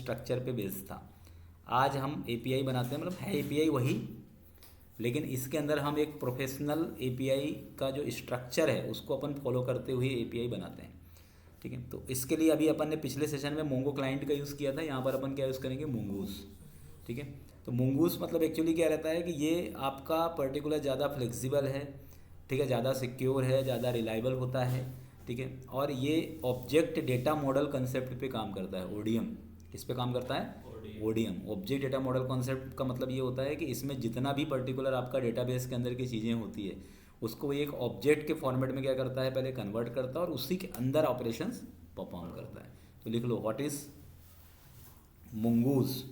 Structure पे based था। आज हम एपीआई बनाते हैं, मतलब है एपीआई वही, लेकिन इसके अंदर हम एक प्रोफेशनल एपीआई का जो स्ट्रक्चर है उसको अपन फॉलो करते हुए एपीआई बनाते हैं। ठीक है, तो इसके लिए अभी अपन ने पिछले सेशन में मोंगो क्लाइंट का यूज़ किया था, यहाँ पर अपन क्या यूज़ करेंगे, मूंगूस। ठीक है, तो मूंगूस मतलब एक्चुअली क्या रहता है कि ये आपका पर्टिकुलर ज़्यादा फ्लेक्सिबल है, ठीक है, ज़्यादा सिक्योर है, ज़्यादा रिलायबल होता है। ठीक है, और ये ऑब्जेक्ट डेटा मॉडल कंसेप्ट पे काम करता है, ओडीएम। किस पे काम करता है, ODM, object data model concept का मतलब ये होता है कि इसमें जितना भी पर्टिकुलर आपका डेटाबेस के अंदर की चीज़ें होती है उसको वो एक ऑब्जेक्ट के फॉर्मेट में क्या करता है, पहले कन्वर्ट करता है और उसी के अंदर ऑपरेशंस परफॉर्म करता है। तो लिख लो, व्हाट इज मंगूज।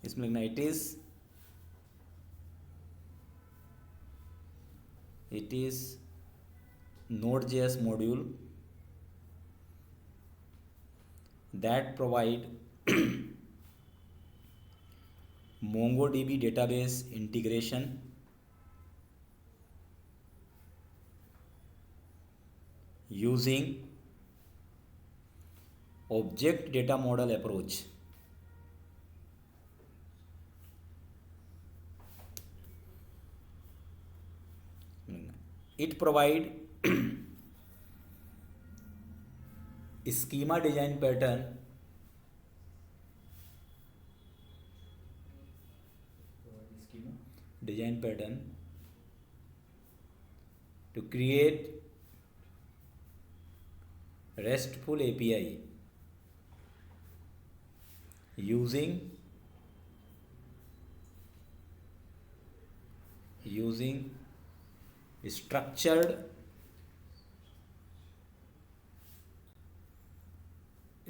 इसमें लिखना it is Node.js module that provide MongoDB database integration using object data model approach. It provide schema design pattern to create RESTful API using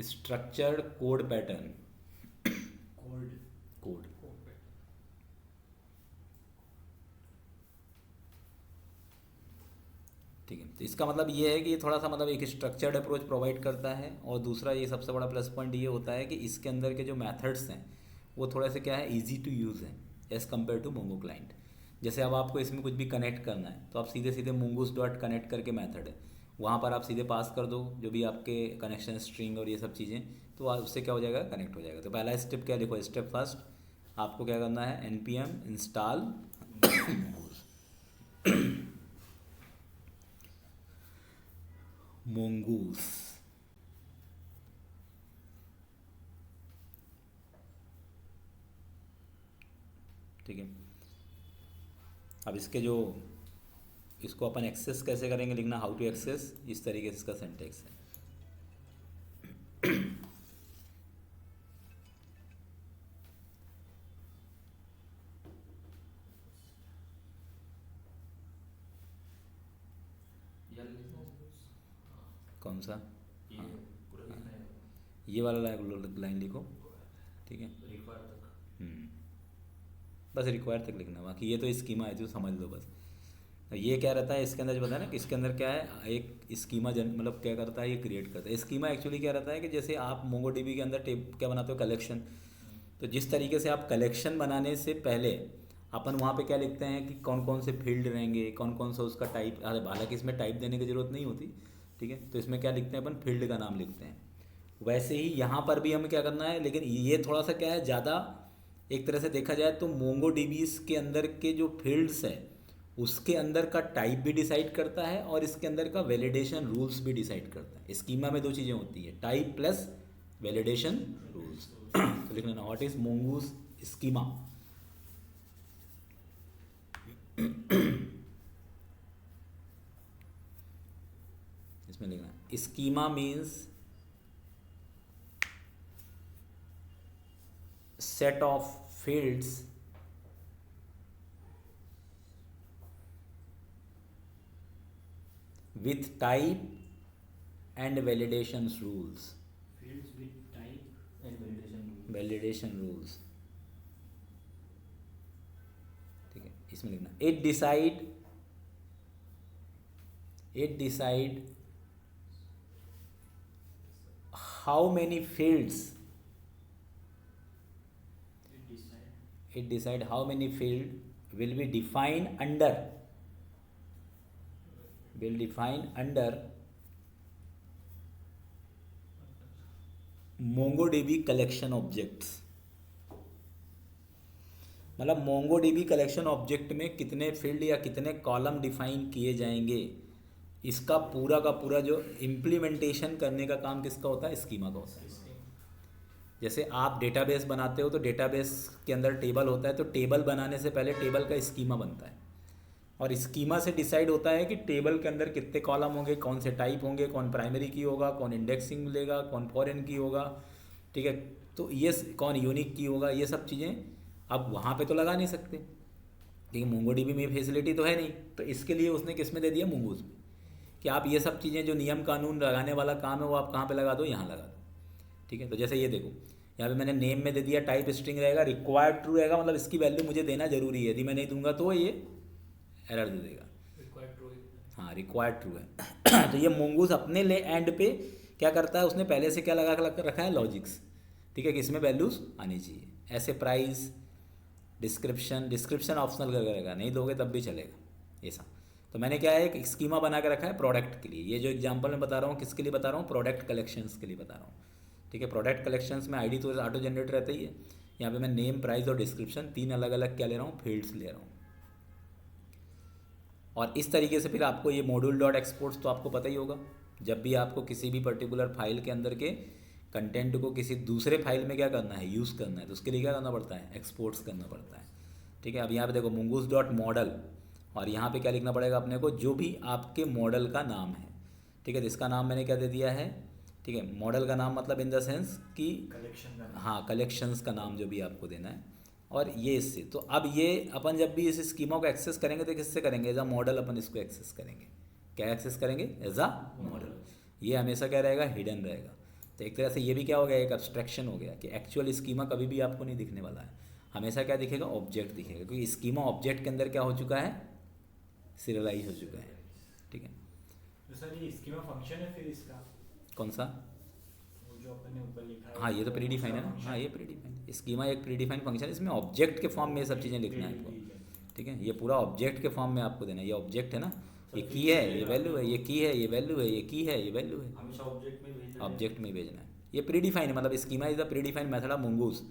structured code pattern. Code ठीक है, तो इसका मतलब ये है कि ये थोड़ा सा मतलब एक स्ट्रक्चर्ड अप्रोच प्रोवाइड करता है, और दूसरा ये सबसे बड़ा प्लस पॉइंट ये होता है कि इसके अंदर के जो मेथड्स हैं वो थोड़ा सा क्या है, इजी टू यूज़ है as compared to Mongo client. जैसे अब आपको इसमें कुछ भी कनेक्ट करना है तो आप सीधे सीधे mongoose डॉट कनेक्ट करके मेथड है, वहाँ पर आप सीधे पास कर दो जो भी आपके कनेक्शन स्ट्रिंग और ये सब चीज़ें, तो उससे क्या हो जाएगा, कनेक्ट हो जाएगा। तो पहला स्टेप क्या, देखो स्टेप फर्स्ट आपको क्या करना है, npm इंस्टॉल mongoose। ठीक है, अब इसके जो इसको अपन एक्सेस कैसे करेंगे, लिखना हाउ टू एक्सेस, इस तरीके से इसका सिंटेक्स है। कौन सा, हाँ, ये वाला लाइन लिखो। ठीक है, बस रिक्वायर तक लिखना, बाकी ये तो स्कीमा है जो समझ लो बस। ये क्या रहता है इसके अंदर, जो बताया ना कि इसके अंदर क्या है, एक स्कीमा मतलब क्या करता है, ये क्रिएट करता है। स्कीमा एक्चुअली क्या रहता है कि जैसे आप मोंगोडीबी के अंदर टेप क्या बनाते हो, कलेक्शन, तो जिस तरीके से आप कलेक्शन बनाने से पहले अपन वहाँ पे क्या लिखते हैं कि कौन कौन से फील्ड रहेंगे, कौन कौन सा उसका टाइप, हालांकि इसमें टाइप देने की ज़रूरत नहीं होती। ठीक है, तो इसमें क्या लिखते हैं अपन, फील्ड का नाम लिखते हैं। वैसे ही यहाँ पर भी हमें क्या करना है, लेकिन ये थोड़ा सा क्या है, ज़्यादा एक तरह से देखा जाए तो मोंगो डीबीज के अंदर के जो फील्ड्स है उसके अंदर का टाइप भी डिसाइड करता है और इसके अंदर का वैलिडेशन रूल्स भी डिसाइड करता है। स्कीमा में दो चीज़ें होती है, टाइप प्लस वैलिडेशन रूल्स। तो लिख लेना, व्हाट इज मोंगूस स्कीमा। इसमें लिखना, schema means set of fields with type and validations rules. Fields with type and validation rules. ठीक है, इसमें लिखना, it decide how many fields, it decide how many field will be defined under MongoDB collection objects, मतलब MongoDB collection object में कितने field या कितने column define किए जाएंगे, इसका पूरा का पूरा जो इम्प्लीमेंटेशन करने का काम किसका होता है, स्कीमा का होता है। जैसे आप डेटाबेस बनाते हो तो डेटाबेस के अंदर टेबल होता है, तो टेबल बनाने से पहले टेबल का स्कीमा बनता है और स्कीमा से डिसाइड होता है कि टेबल के अंदर कितने कॉलम होंगे, कौन से टाइप होंगे, कौन प्राइमरी की होगा, कौन इंडेक्सिंग लेगा, कौन फॉरेन की होगा, ठीक है। तो ये कौन यूनिक की होगा, ये सब चीज़ें अब वहाँ पे तो लगा नहीं सकते क्योंकि मोंगोडीबी में फैसिलिटी तो है नहीं। तो इसके लिए उसने किस में दे दिया, मूंगूस में, कि आप ये सब चीज़ें जो नियम कानून लगाने वाला काम है वो आप कहाँ पे लगा दो, यहाँ लगा दो, ठीक है। तो जैसे ये देखो, यहाँ पे मैंने नेम में दे दिया टाइप स्ट्रिंग रहेगा, रिक्वायर्ड ट्रू रहेगा, मतलब इसकी वैल्यू मुझे देना जरूरी है, यदि मैं नहीं दूंगा तो ये एरर दे देगा। हाँ, रिक्वायर्ड ट्रू है। तो ये मूंगूस अपने ले एंड पे क्या करता है, उसने पहले से क्या लगा कर रखा है, लॉजिक्स, ठीक है, कि इसमें वैल्यूज आनी चाहिए। ऐसे प्राइस, डिस्क्रिप्शन ऑप्शनल करके रहेगा, नहीं दोगे तब भी चलेगा ऐसा। तो मैंने क्या है, एक स्कीमा बना के रखा है प्रोडक्ट के लिए। ये जो एग्जांपल मैं बता रहा हूँ किसके लिए बता रहा हूँ, प्रोडक्ट कलेक्शंस के लिए बता रहा हूँ, ठीक है। प्रोडक्ट कलेक्शंस में आईडी तो ऑटो जनरेट रहता ही है। यहाँ पे मैं नेम, प्राइस और डिस्क्रिप्शन तीन अलग अलग क्या ले रहा हूँ, फील्ड्स ले रहा हूँ। और इस तरीके से फिर आपको ये मॉड्यूल डॉट एक्सपोर्ट्स तो आपको पता ही होगा, जब भी आपको किसी भी पर्टिकुलर फाइल के अंदर के कंटेंट को किसी दूसरे फाइल में क्या करना है, यूज़ करना है, तो उसके लिए क्या करना पड़ता है, एक्सपोर्ट्स करना पड़ता है, ठीक है। अब यहाँ पे देखो मूंगूस डॉट मॉडल, और यहाँ पे क्या लिखना पड़ेगा अपने को, जो भी आपके मॉडल का नाम है, ठीक है। तो इसका नाम मैंने क्या दे दिया है, ठीक है, मॉडल का नाम मतलब इन द सेंस कि कलेक्शन का, हाँ, कलेक्शंस का नाम जो भी आपको देना है। और ये इससे तो अब ये अपन जब भी इस स्कीमा को एक्सेस करेंगे तो किससे करेंगे, एज अ मॉडल अपन इसको एक्सेस करेंगे। क्या एक्सेस करेंगे, एज अ मॉडल। ये हमेशा क्या रहेगा, हिडन रहेगा। तो एक तरह से ये भी क्या हो गया, एक अब्स्ट्रैक्शन हो गया कि एक्चुअल स्कीमा कभी भी आपको नहीं दिखने वाला है, हमेशा क्या दिखेगा, ऑब्जेक्ट दिखेगा, क्योंकि स्कीमा ऑब्जेक्ट के अंदर क्या हो चुका है, सीरियलाइज हो चुका है, ठीक है। तो सर ये स्कीमा फंक्शन है फिर इसका, कौन सा, वो जो अपन ने ऊपर लिखा है, हाँ ये तो प्री डिफाइन है ना, हाँ ये प्री डिफाइन स्कीमा एक प्री डिफाइन फंक्शन है, इसमें ऑब्जेक्ट के फॉर्म में ये सब चीज़ें लिखना है आपको, ठीक है। ये पूरा ऑब्जेक्ट के फॉर्म में आपको देना है, ये ऑब्जेक्ट है ना, ये की है, ये वैल्यू है, ये की है, ये वैल्यू है, ये की है, ये वैल्यू है, हमेशा ऑब्जेक्ट में भेजना है। ऑब्जेक्ट में भेजना है। ये प्री डिफाइन है, मतलब schema is the predefine method of Mongoose,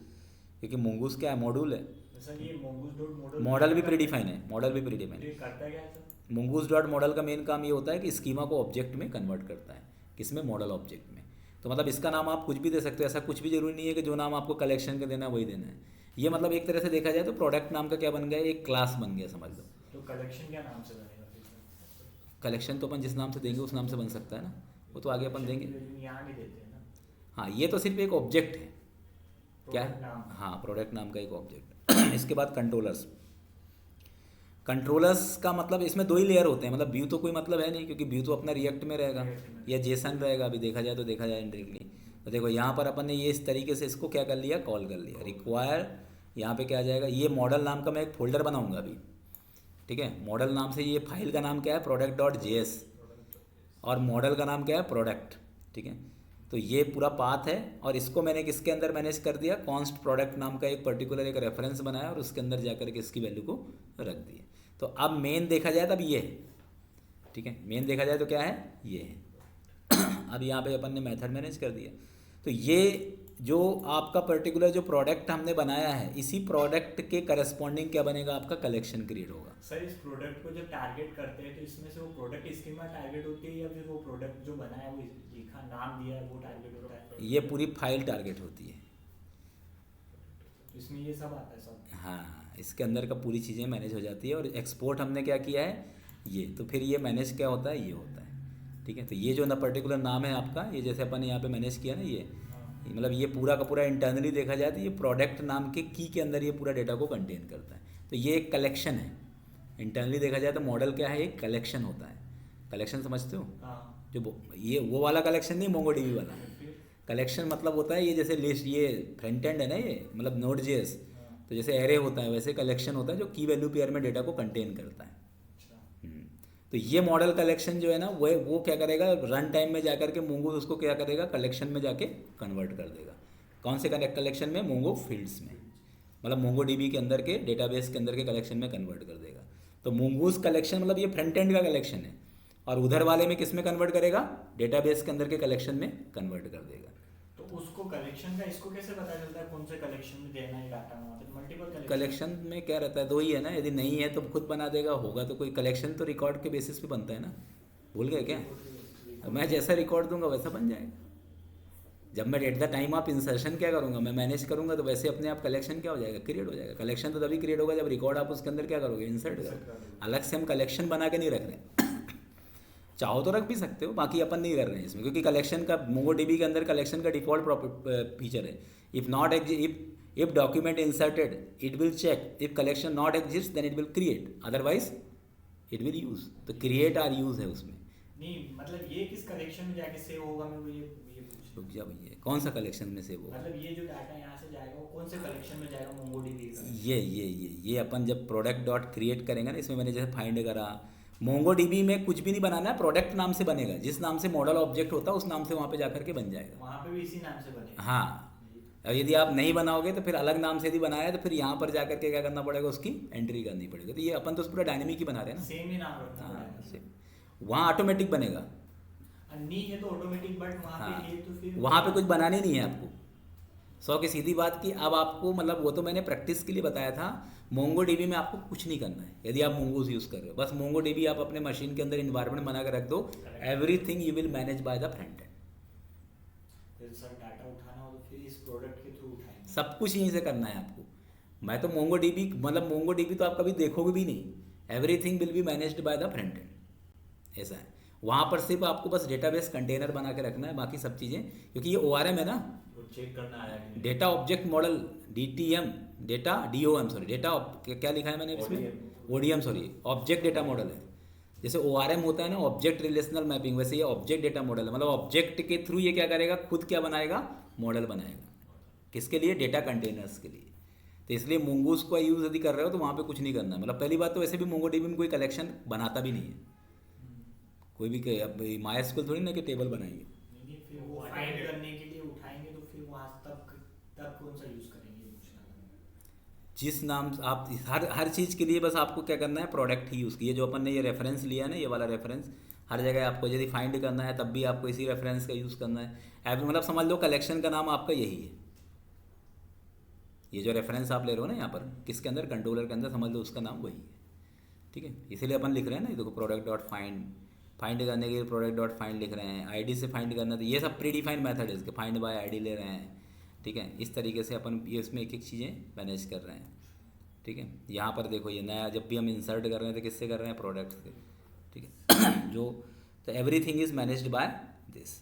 क्योंकि मूंगूस क्या है, मॉड्यूल है। सर ये mongoose dot model मॉडल भी प्री डिफाइन है, मॉडल भी प्री डिफाइन ये है। करता क्या है सर? मूंगूस डॉट मॉडल का मेन काम ये होता है कि स्कीमा को ऑब्जेक्ट में कन्वर्ट करता है, किसमें, मॉडल ऑब्जेक्ट में। तो मतलब इसका नाम आप कुछ भी दे सकते हो, ऐसा कुछ भी जरूरी नहीं है कि जो नाम आपको कलेक्शन का देना है वही देना है। ये मतलब एक तरह से देखा जाए तो प्रोडक्ट नाम का क्या बन गया, एक क्लास बन गया, समझ लो। तो कलेक्शन क्या नाम से बनेगा फिर सर? कलेक्शन तो अपन जिस नाम से देंगे उस नाम से बन सकता है ना, वो तो आगे अपन देंगे। लेकिन यहाँ नहीं देते हैं ना, हाँ, ये तो सिर्फ एक ऑब्जेक्ट है, क्या Product है, नाम। हाँ, प्रोडक्ट नाम का एक ऑब्जेक्ट। इसके बाद कंट्रोलर्स। कंट्रोलर्स का मतलब इसमें दो ही लेयर होते हैं, मतलब व्यू तो कोई मतलब है नहीं, क्योंकि व्यू तो अपना रिएक्ट में रहेगा React में। या जेसन रहेगा, अभी देखा जाए तो देखा जाए इंडायरेक्टली। तो देखो यहाँ पर अपन ने ये इस तरीके से इसको क्या कर लिया, कॉल कर लिया, रिक्वायर, यहाँ पे क्या आ जाएगा, ये मॉडल नाम का मैं एक फोल्डर बनाऊंगा अभी, ठीक है। मॉडल नाम से ये फाइल का नाम क्या है, प्रोडक्ट डॉट जेएस, और मॉडल का नाम क्या है, प्रोडक्ट, ठीक है। तो ये पूरा पाथ है, और इसको मैंने किसके अंदर मैनेज कर दिया, कॉन्स्ट प्रोडक्ट नाम का एक पर्टिकुलर एक रेफरेंस बनाया और उसके अंदर जाकर के इसकी वैल्यू को रख दिया। तो अब मेन देखा जाए तब ये है, ठीक है, मेन देखा जाए तो क्या है, ये है। अब यहाँ पे अपन ने मेथड मैनेज कर दिया। तो ये जो आपका पर्टिकुलर जो प्रोडक्ट हमने बनाया है, इसी प्रोडक्ट के करस्पॉन्डिंग क्या बनेगा, आपका कलेक्शन क्रिएट होगा। सर इस प्रोडक्ट को जब टारगेट करते हैं तो इसमें से वो प्रोडक्ट स्कीमा टारगेट होती है या फिर वो प्रोडक्ट जो बनाया वो लिखा नाम दिया है वो टारगेट होता है? ये पूरी फाइल टारगेट होती है, इसमें ये सब आता है सब। हाँ, इसके अंदर का पूरी चीज़ें मैनेज हो जाती है। और एक्सपोर्ट हमने क्या किया है, ये तो फिर ये मैनेज क्या होता है, ये होता है, ठीक है। तो ये जो ना पर्टिकुलर नाम है आपका, ये जैसे अपन ने यहाँ पे मैनेज किया ना, ये मतलब ये पूरा का पूरा इंटरनली देखा जाए तो ये प्रोडक्ट नाम के की के अंदर ये पूरा डेटा को कंटेन करता है। तो ये एक कलेक्शन है, इंटरनली देखा जाए तो मॉडल क्या है, एक कलेक्शन होता है। कलेक्शन समझते हो, हाँ। जो ये वो वाला कलेक्शन नहीं, मोंगोडीबी वाला फिर कलेक्शन मतलब होता है ये जैसे लिस्ट, ये फ्रंट एंड है ना, ये मतलब नोड जेएस, तो जैसे एरे होता है वैसे कलेक्शन होता है जो की वैल्यू पेयर में डेटा को कंटेन करता है। तो ये मॉडल कलेक्शन जो है ना, वो क्या करेगा, रन टाइम में जाकर के मूंगो उसको क्या करेगा, कलेक्शन में जाके कन्वर्ट कर देगा। कौन से कलेक्शन में, मूंगो फील्ड्स में, मतलब मोंगो डीबी के अंदर के डेटाबेस के अंदर के कलेक्शन में कन्वर्ट कर देगा। तो मूंगूस कलेक्शन मतलब ये फ्रंट एंड का कलेक्शन है, और उधर वाले में किस में कन्वर्ट करेगा, डेटाबेस के अंदर के कलेक्शन में कन्वर्ट कर देगा। तो उसको कलेक्शन का इसको कैसे पता चलता है कौन से कलेक्शन में देना है डाटा, मतलब मल्टीपल कलेक्शन में क्या रहता है, दो ही है ना, यदि नहीं है तो खुद बना देगा, होगा तो कोई कलेक्शन तो रिकॉर्ड के बेसिस पे बनता है ना, भूल गए क्या? मैं जैसा रिकॉर्ड दूंगा वैसा बन जाएगा। जब मैं at the time of insertion क्या करूँगा, मैं मैनेज करूँगा तो वैसे अपने आप कलेक्शन क्या हो जाएगा, क्रिएट हो जाएगा। कलेक्शन तो तभी क्रिएट होगा जब रिकॉर्ड आप उसके अंदर क्या करोगे, इंसर्ट करोगे। अलग से हम कलेक्शन बना के नहीं रख रहे हैं चाहो तो रख भी सकते हो, बाकी अपन नहीं कर रहे हैं इसमें, क्योंकि कलेक्शन का मोंगोडीबी के अंदर कलेक्शन का डिफॉल्ट फीचर है। If not if document inserted it will check, if collection not exist then it will create, otherwise it will use. तो क्रिएट आर यूज है उसमें। नहीं मतलब ये किस कलेक्शन में जाके सेव होगा, मैं वो ये पूछ रुक जा भैया, कौन सा कलेक्शन में से वो, मतलब ये जो डाटा यहाँ से जाएगा वो कौन से कलेक्शन में जाएगा मोंगोडीबी का? ये अपन जब प्रोडक्ट डॉट क्रिएट करेंगे ना, इसमें मैंने जैसे फाइंड करा, मोंगोडीबी में कुछ भी नहीं बनाना है, प्रोडक्ट नाम से बनेगा, जिस नाम से मॉडल ऑब्जेक्ट होता है उस नाम से वहाँ पे जाकर के बन जाएगा। वहाँ पे भी इसी नाम से बनेगा? हाँ, और यदि आप नहीं बनाओगे तो फिर अलग नाम से यदि बनाया है तो फिर यहाँ पर जाकर के क्या करना पड़ेगा, उसकी एंट्री करनी पड़ेगी। तो ये अपन तो पूरा डायनेमिक ही बना रहे हैं ना, सेम ही नाम रखना हाँ पड़ेगा। सेम। वहाँ ऑटोमेटिक बनेगा, नहीं है तो ऑटोमेटिक, बट वहाँ हाँ पे है तो फिर वहाँ पे कुछ बनाने नहीं है आपको। 100 की सीधी बात की। अब आपको मतलब वो तो मैंने प्रैक्टिस के लिए बताया था, मोंगो डीबी में आपको कुछ नहीं करना है यदि आप मोंगोज यूज़ कर रहे हो। बस मोंगो डीबी आप अपने मशीन के अंदर इन्वायरमेंट बना के रख दो, everything you will manage by the front end. फिर सर डाटा उठाना हो तो फिर इस प्रोडक्ट के थ्रू उठाएंगे? सब कुछ यहीं से करना है आपको। मैं तो मोंगो डीबी मतलब मोंगो डीबी तो आप कभी देखोगे भी नहीं, everything will be managed by the front end, ऐसा है। वहाँ पर सिर्फ आपको बस डेटाबेस कंटेनर बना के रखना है, बाकी सब चीज़ें, क्योंकि ये ORM है ना, चेक करना आया कि data object model, DTM, data DOM sorry, data क्या लिखा है मैंने इसमें, ODM sorry, object data model है। जैसे ORM होता है ना, ऑब्जेक्ट रिलेशनल मैपिंग, वैसे ये ऑब्जेक्ट डेटा मॉडल है। मतलब ऑब्जेक्ट के थ्रू ये क्या करेगा, खुद क्या बनाएगा, मॉडल बनाएगा। किसके लिए, डेटा कंटेनर्स के लिए। तो इसलिए मोंगोज को यूज़ यदि कर रहे हो तो वहाँ पे कुछ नहीं करना है। मतलब पहली बात तो वैसे भी मोंगोडीबी में कोई कलेक्शन बनाता भी नहीं है कोई भी। अब माइस्क्ल थोड़ी ना कि टेबल बनाएंगे। नहीं, फिर वो फाइंड करने के लिए उठाएंगे तो फिर वहाँ तब कौन सा यूज़ करेंगे पूछना था। जिस नाम आप हर चीज़ के लिए बस आपको क्या करना है, प्रोडक्ट ही यूज़ कीजिए। जो अपन ने ये रेफरेंस लिया है ना, ये वाला रेफरेंस, हर जगह आपको यदि फाइंड करना है तब भी आपको इसी रेफरेंस का यूज़ करना है। मतलब समझ लो कलेक्शन का नाम आपका यही है, ये जो रेफरेंस आप ले रहे हो ना यहाँ पर, किसके अंदर, कंट्रोलर के अंदर, समझ लो उसका नाम वही है। ठीक है, इसीलिए अपन लिख रहे हैं ना, ये देखो प्रोडक्ट डॉट फाइंड करने के लिए प्रोडक्ट डॉट फाइंड लिख रहे हैं, आईडी से फाइंड करना, तो ये सब प्री डिफाइंड मेथड है इसके, फाइंड बाय आईडी ले रहे हैं। ठीक है, इस तरीके से अपन ये इसमें एक एक चीज़ें मैनेज कर रहे हैं। ठीक है, यहाँ पर देखो ये नया जब भी हम इंसर्ट कर रहे हैं तो किससे कर रहे हैं, प्रोडक्ट से। ठीक है जो, तो everything is managed by this.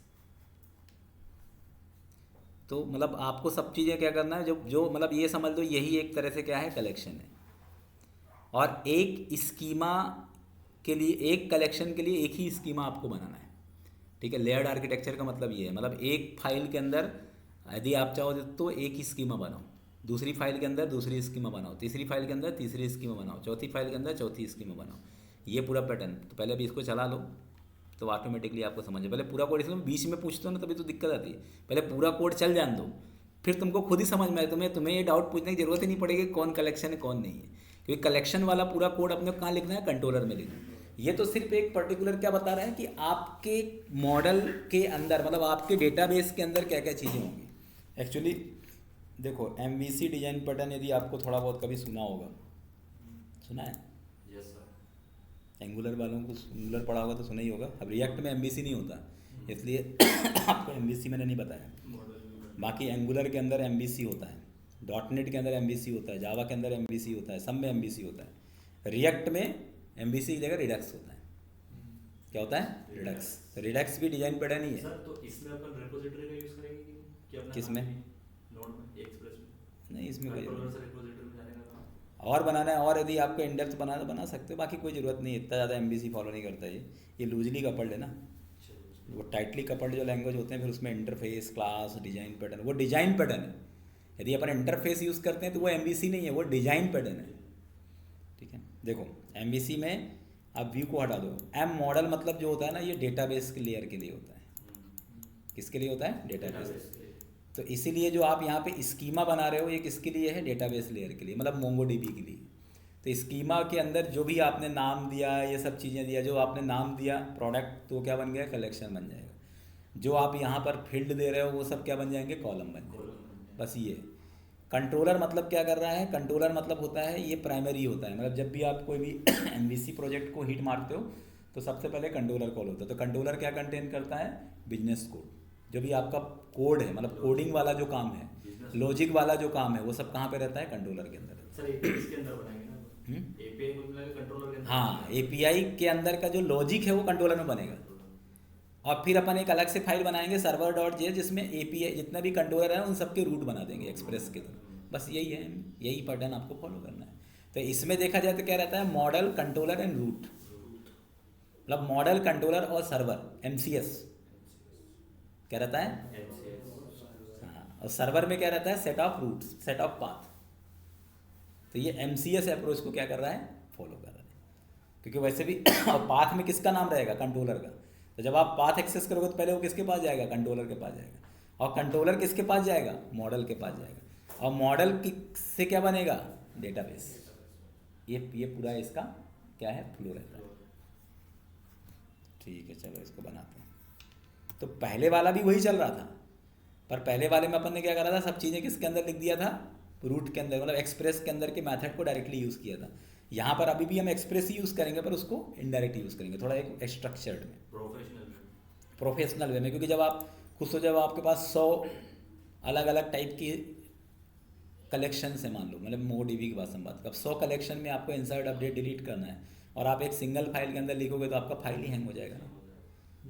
तो मतलब आपको सब चीज़ें क्या करना है, जो मतलब ये समझ लो यही एक तरह से क्या है, कलेक्शन है। और एक स्कीमा के लिए, एक कलेक्शन के लिए एक ही स्कीमा आपको बनाना है। ठीक है, लेयर्ड आर्किटेक्चर का मतलब ये है, मतलब एक फाइल के अंदर यदि आप चाहो तो एक ही स्कीमा बनाओ, दूसरी फाइल के अंदर दूसरी स्कीमा बनाओ, तीसरी फाइल के अंदर तीसरी स्कीमा बनाओ, चौथी फाइल के अंदर चौथी स्कीमा बनाओ, ये पूरा पैटर्न। तो पहले भी इसको चला लो तो ऑटोमेटिकली आपको समझ में, पहले पूरा कोड, इसमें बीच में पूछते हो ना तभी तो दिक्कत आती है। पहले पूरा कोड चल जान दो, फिर तुमको खुद ही समझ में आए, तुम्हें ये डाउट पूछने की जरूरत ही नहीं पड़ेगी कौन कलेक्शन है कौन नहीं है, क्योंकि कलेक्शन वाला पूरा कोड अपने को कहाँ लिखना है, कंट्रोलर में लिखना है। ये तो सिर्फ एक पर्टिकुलर क्या बता रहा है कि आपके मॉडल के अंदर, मतलब आपके डेटाबेस के अंदर क्या क्या चीज़ें होंगी। एक्चुअली देखो MVC डिजाइन पैटर्न यदि आपको थोड़ा बहुत कभी सुना होगा, सुना है? Yes sir. एंगुलर वालों को एंगुलर पढ़ा होगा तो सुना ही होगा। अब रिएक्ट में MVC नहीं होता, इसलिए आपको MVC मैंने नहीं बताया। बाकी एंगुलर के अंदर MVC होता है, .NET के अंदर MVC होता है, जावा के अंदर MVC होता है, सब में MVC होता है। रिएक्ट में MVC की जगह रिडक्स होता है। क्या होता है? रिडक्स। तो रिडक्स भी डिजाइन पैटर्न ही है। सर तो इसमें अपन रिपोजिटरी का यूज करेंगे कि अपना किसमें? नोड में, एक्सप्रेस में? नहीं, इसमें कोई कंट्रोलर से रिपोजिटरी में जाने का काम। और बनाना है, और यदि आपको इंडेप्थ बनाना है तो बना सकते हो, बाकी कोई ज़रूरत नहीं है, इतना ज़्यादा MVC फॉलो नहीं करता ये लूजली कपल्ड है ना। वो टाइटली कपल्ड जो लैंग्वेज होते हैं फिर उसमें इंटरफेस, क्लास, डिजाइन पैटर्न, वो डिजाइन पैटर्न है। यदि अपन इंटरफेस यूज़ करते हैं तो वो MVC नहीं है, वो डिजाइन पैटर्न है। ठीक है, देखो MVC में आप व्यू को हटा दो, M मॉडल मतलब जो होता है ना, ये डेटाबेस के लेयर के लिए होता है। किसके लिए होता है? डेटाबेस। तो इसीलिए जो आप यहाँ पे स्कीमा बना रहे हो ये किसके लिए है? डेटाबेस लेयर के लिए, मतलब मोंगोडीबी के लिए। तो स्कीमा के अंदर जो भी आपने नाम दिया, ये सब चीज़ें दिया, जो आपने नाम दिया प्रोडक्ट, तो क्या बन गया? कलेक्शन बन जाएगा। जो आप यहाँ पर फील्ड दे रहे हो वो सब क्या बन जाएंगे, कॉलम बन जाएंगे। बस ये कंट्रोलर मतलब क्या कर रहा है, कंट्रोलर मतलब होता है ये प्राइमरी होता है, मतलब जब भी आप कोई भी एमवीसी प्रोजेक्ट को हिट मारते हो तो सबसे पहले कंट्रोलर कॉल होता है। तो कंट्रोलर क्या कंटेन करता है, बिजनेस कोड, जो भी आपका कोड है, मतलब कोडिंग वाला जो काम है, लॉजिक वाला जो काम है, वो सब कहाँ पे रहता है, कंट्रोलर के अंदर। सर एपीआई इसके अंदर बनाएंगे ना, एपीआई को मिलाकर कंट्रोलर के अंदर। हाँ, एपीआई के अंदर का जो लॉजिक है वो कंट्रोलर में बनेगा, और फिर अपन एक अलग से फाइल बनाएंगे सर्वर डॉट जे, जिसमें एपीआई जितना भी कंट्रोलर है उन सबके रूट बना देंगे एक्सप्रेस के तरह। बस यही है, यही पैटर्न आपको फॉलो करना है। तो इसमें देखा जाए तो क्या रहता है, मॉडल, कंट्रोलर एंड रूट, मतलब मॉडल, कंट्रोलर और सर्वर, एमसीएस क्या रहता है। हाँ, और सर्वर में क्या रहता है, set of root, set of path. तो ये एमसीएस अप्रोच को क्या कर रहा है, फॉलो कर रहा है, क्योंकि वैसे भी और पाथ में किसका नाम रहेगा, कंट्रोलर का। तो जब आप पाथ एक्सेस करोगे तो पहले वो किसके पास जाएगा, कंट्रोलर के पास जाएगा, और कंट्रोलर किसके पास जाएगा, मॉडल के पास जाएगा, और मॉडल से क्या बनेगा, डेटाबेस। ये पूरा इसका क्या है, फ्लो रहता है। ठीक है, चलो इसको बनाते हैं। तो पहले वाला भी वही चल रहा था, पर पहले वाले में अपन ने क्या करा था, सब चीज़ें किसके अंदर लिख दिया था, रूट के अंदर, मतलब एक्सप्रेस के अंदर के मेथड को डायरेक्टली यूज़ किया था। यहाँ पर अभी भी हम एक्सप्रेस ही यूज़ करेंगे, पर उसको इनडायरेक्ट यूज़ करेंगे, थोड़ा एक स्ट्रक्चर्ड में, प्रोफेशनल वे में। क्योंकि जब आप खुद सोचो, जब आपके पास 100 अलग अलग टाइप की कलेक्शन से, मान लो, मतलब MongoDB की बात हम बात कर, 100 कलेक्शन में आपको इंसर्ट, अपडेट, डिलीट करना है, और आप एक सिंगल फाइल के अंदर लिखोगे तो आपका फाइल ही हैंग हो जाएगा ना।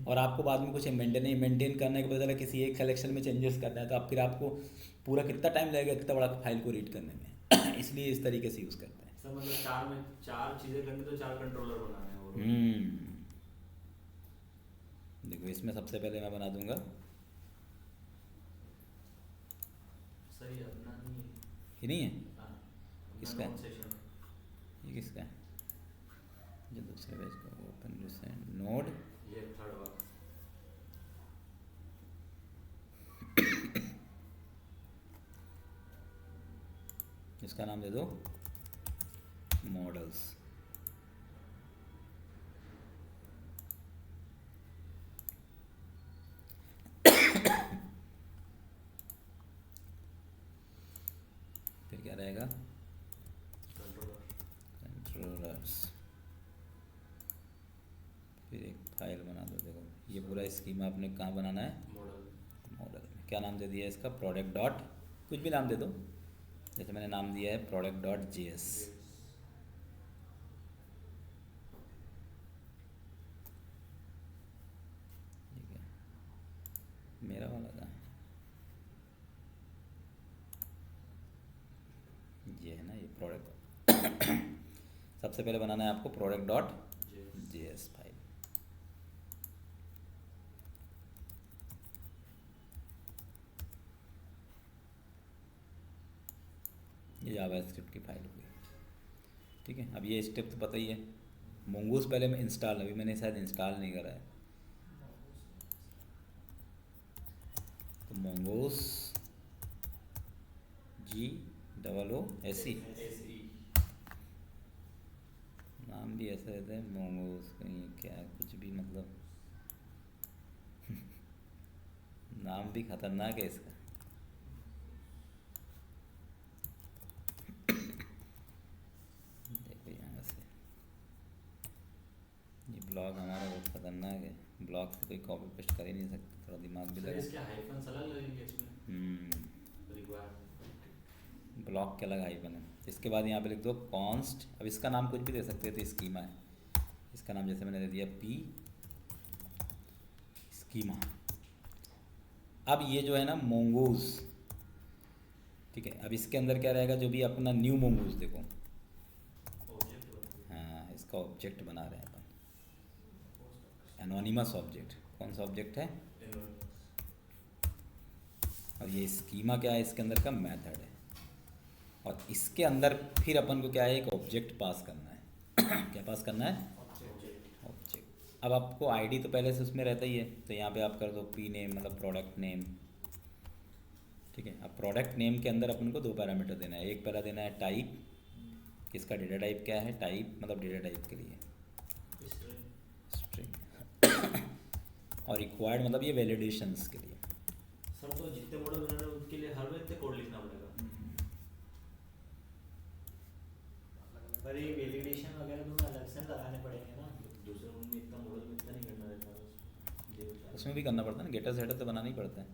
और आपको बाद में कुछ मेंटेन करने के बजाय किसी एक कलेक्शन में चेंजेस करना है, तो फिर आपको पूरा कितना टाइम लगेगा इतना बड़ा फाइल को रीड करने में। इसलिए इस तरीके से यूज़ करते हैं। सर मतलब चार चीजें करनी तो 4 कंट्रोलर बनाने हैं। और देखो, इसमें सबसे पहले मैं बना दूंगा, सही अपना नहीं है। ये नहीं है, हाँ, किसका है? सेशन ये किसका है, जो दूसरे पेज का ओपन रिसेंट नोड, ये थर्ड वाला। इसका नाम दे दो मॉडल्स। फिर क्या रहेगा, कंट्रोलर्स। फिर एक फाइल बना दो। देखो, ये पूरा स्कीमा आपने कहाँ बनाना है, मॉडल में। क्या नाम दे दिया इसका, प्रोडक्ट डॉट, कुछ भी नाम दे दो, जैसे मैंने नाम दिया है प्रोडक्ट डॉट जेएस। ठीक है, मेरा वाला कहाँ है, ये है ना, ये प्रोडक्ट। सबसे पहले बनाना है आपको प्रोडक्ट डॉट जेएस फाइल। ये जावास्क्रिप्ट की फाइल हो गई। ठीक है, अब ये स्टेप तो पता ही है। मोंगोस पहले मैं इंस्टॉल, अभी मैंने शायद इंस्टॉल नहीं करा है, तो मोंगोस GOOSE, नाम भी ऐसा रहता है मोंगोस, कहीं क्या कुछ भी, मतलब नाम भी खतरनाक है इसका। देखो यहाँ से, ये ब्लॉग हमारा बहुत खतरनाक है, ब्लॉग से कोई कॉपी पेस्ट कर ही नहीं सकता, थोड़ा दिमाग भी लगा। इसके हाइफन्स अलग लगेंगे इसमें, रिक्वायर्ड ब्लॉक के अलग हाइफन है। इसके बाद यहाँ पे लिख दो कॉन्स्ट, अब इसका नाम कुछ भी दे सकते थे, स्कीमा है, इसका नाम जैसे मैंने दे दिया P स्कीमा। अब ये जो है ना मोंगोज, ठीक है, अब इसके अंदर क्या रहेगा, जो भी अपना न्यू मोंगोज, देखो हाँ, इसका ऑब्जेक्ट बना रहे हैं अपन, एनोनिमस ऑब्जेक्ट। कौन सा ऑब्जेक्ट है, और ये स्कीमा क्या है, इसके अंदर का मेथड है, और इसके अंदर फिर अपन को क्या है, एक ऑब्जेक्ट पास करना है। क्या पास करना है, ऑब्जेक्ट। अब आपको आईडी तो पहले से उसमें रहता ही है, तो यहाँ पे आप कर दो P नेम, मतलब प्रोडक्ट नेम। ठीक है, अब प्रोडक्ट नेम के अंदर अपन को 2 पैरामीटर देना है। एक पहला देना है टाइप, इसका डेटा टाइप क्या है, टाइप मतलब डेटा टाइप के लिए स्ट्रिंग, और रिक्वायर्ड मतलब ये वैलिडेशंस के लिए। सर तो जितने मॉडल बना रहे हैं उनके लिए हर वक्त कोड लिखना पड़ेगा। पर ये वैलिडेशन वगैरह तुम्हें अलग से लगाने पड़ेंगे ना। दूसरे उनमें इतना मॉडल में इतना नहीं करना रहता है उसमें भी करना पड़ता है ना, गेटर सेटर तो बनाना ही पड़ता है,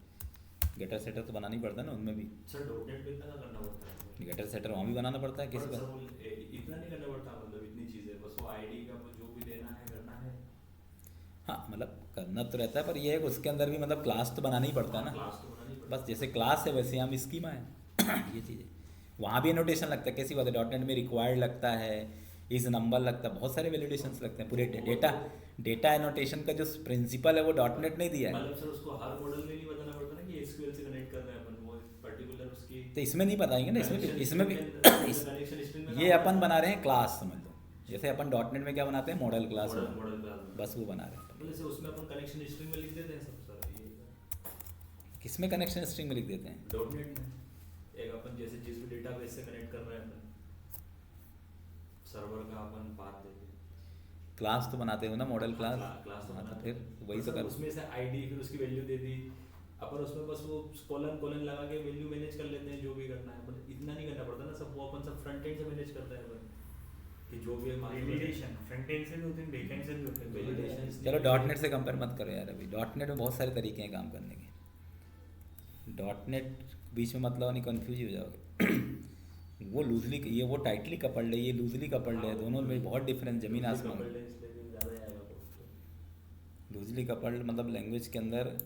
गेटर सेटर तो बनाना ही पड़ता है ना उनमें भी। सर डॉटनेट में इतना करना पड़ता है। गेटर सेटर वहाँ भी बनाना पड़ता है किसी पर का। सर वो इतना नहीं करना पड़ता, मतलब इतनी चीज़ें बस वो आईडी का जो भी देना है करना है। हाँ मतलब करना तो रहता है, पर ये है कि उसके अंदर भी मतलब क्लास तो बनाना ही पड़ता है ना। क्लास तो बनानी पड़ता बस जैसे क्लास है वैसे हम स्कीमा है ये चीज़ें। वहाँ भी एनोटेशन लगता है, कैसी बात है, डॉटनेट में रिक्वायर्ड लगता है, इस नंबर लगता है, बहुत सारे वैलिडेशंस लगते हैं। पूरे डेटा एनोटेशन का जो प्रिंसिपल है वो डॉटनेट नहीं दिया है। मतलब सर उसको हर मॉडल में नहीं बताना पड़ता ना कि एसक्यूएल से कनेक्ट कर रहे हैं अपन, वो पर्टिकुलर उसकी तो इसमें नहीं बताएंगे ना, इसमें भी कनेक्शन स्ट्रिंग में ये अपन बना रहे हैं क्लास, समझ लो। जैसे अपन डॉटनेट में क्या बनाते हैं, मॉडल क्लास, मॉडल क्लास बस वो बना रहे हैं। मतलब जैसे उसमें अपन कनेक्शन स्ट्रिंग में लिख देते हैं सब सर, ये किसमें कनेक्शन स्ट्रिंग में लिख देते हैं? डॉटनेट में एक अपन जैसे जिस भी डेटाबेस से कनेक्ट कर रहे हैं अपन, सर्वर का अपन पाथ देते हैं। क्लास तो बनाते हो ना, मॉडल क्लास। क्लास तो हाँ, तो बनाते फिर हैं। वही बस तो अब कर। उसमें से आईडी फिर उसकी वैल्यू दे दी अपन, उसमें बस वो कॉलन कॉलन लगा के वैल्यू मैनेज कर लेते हैं जो भी करना है। मतलब इतना नहीं करना पड़ता ना, सब वो अपन सब फ्रंट एंड से मैनेज करते हैं अपन कि जो भी है वैलिडेशन फ्रंट एंड से भी होते हैं, बैक एंड से भी होते हैं Validations चलो डॉटनेट से कंपेयर मत करो यार, अभी डॉटनेट में बहुत सारे तरीके हैं काम करने के। डॉटनेट बीच में मतलब नहीं, कंफ्यूज हो जाओगे वो लूजली, ये वो टाइटली कपल्ड है, ये लूजली कपल्ड है, दोनों में बहुत डिफरेंस ज़मीन आसमान। लूजली कपल्ड मतलब लैंग्वेज के अंदर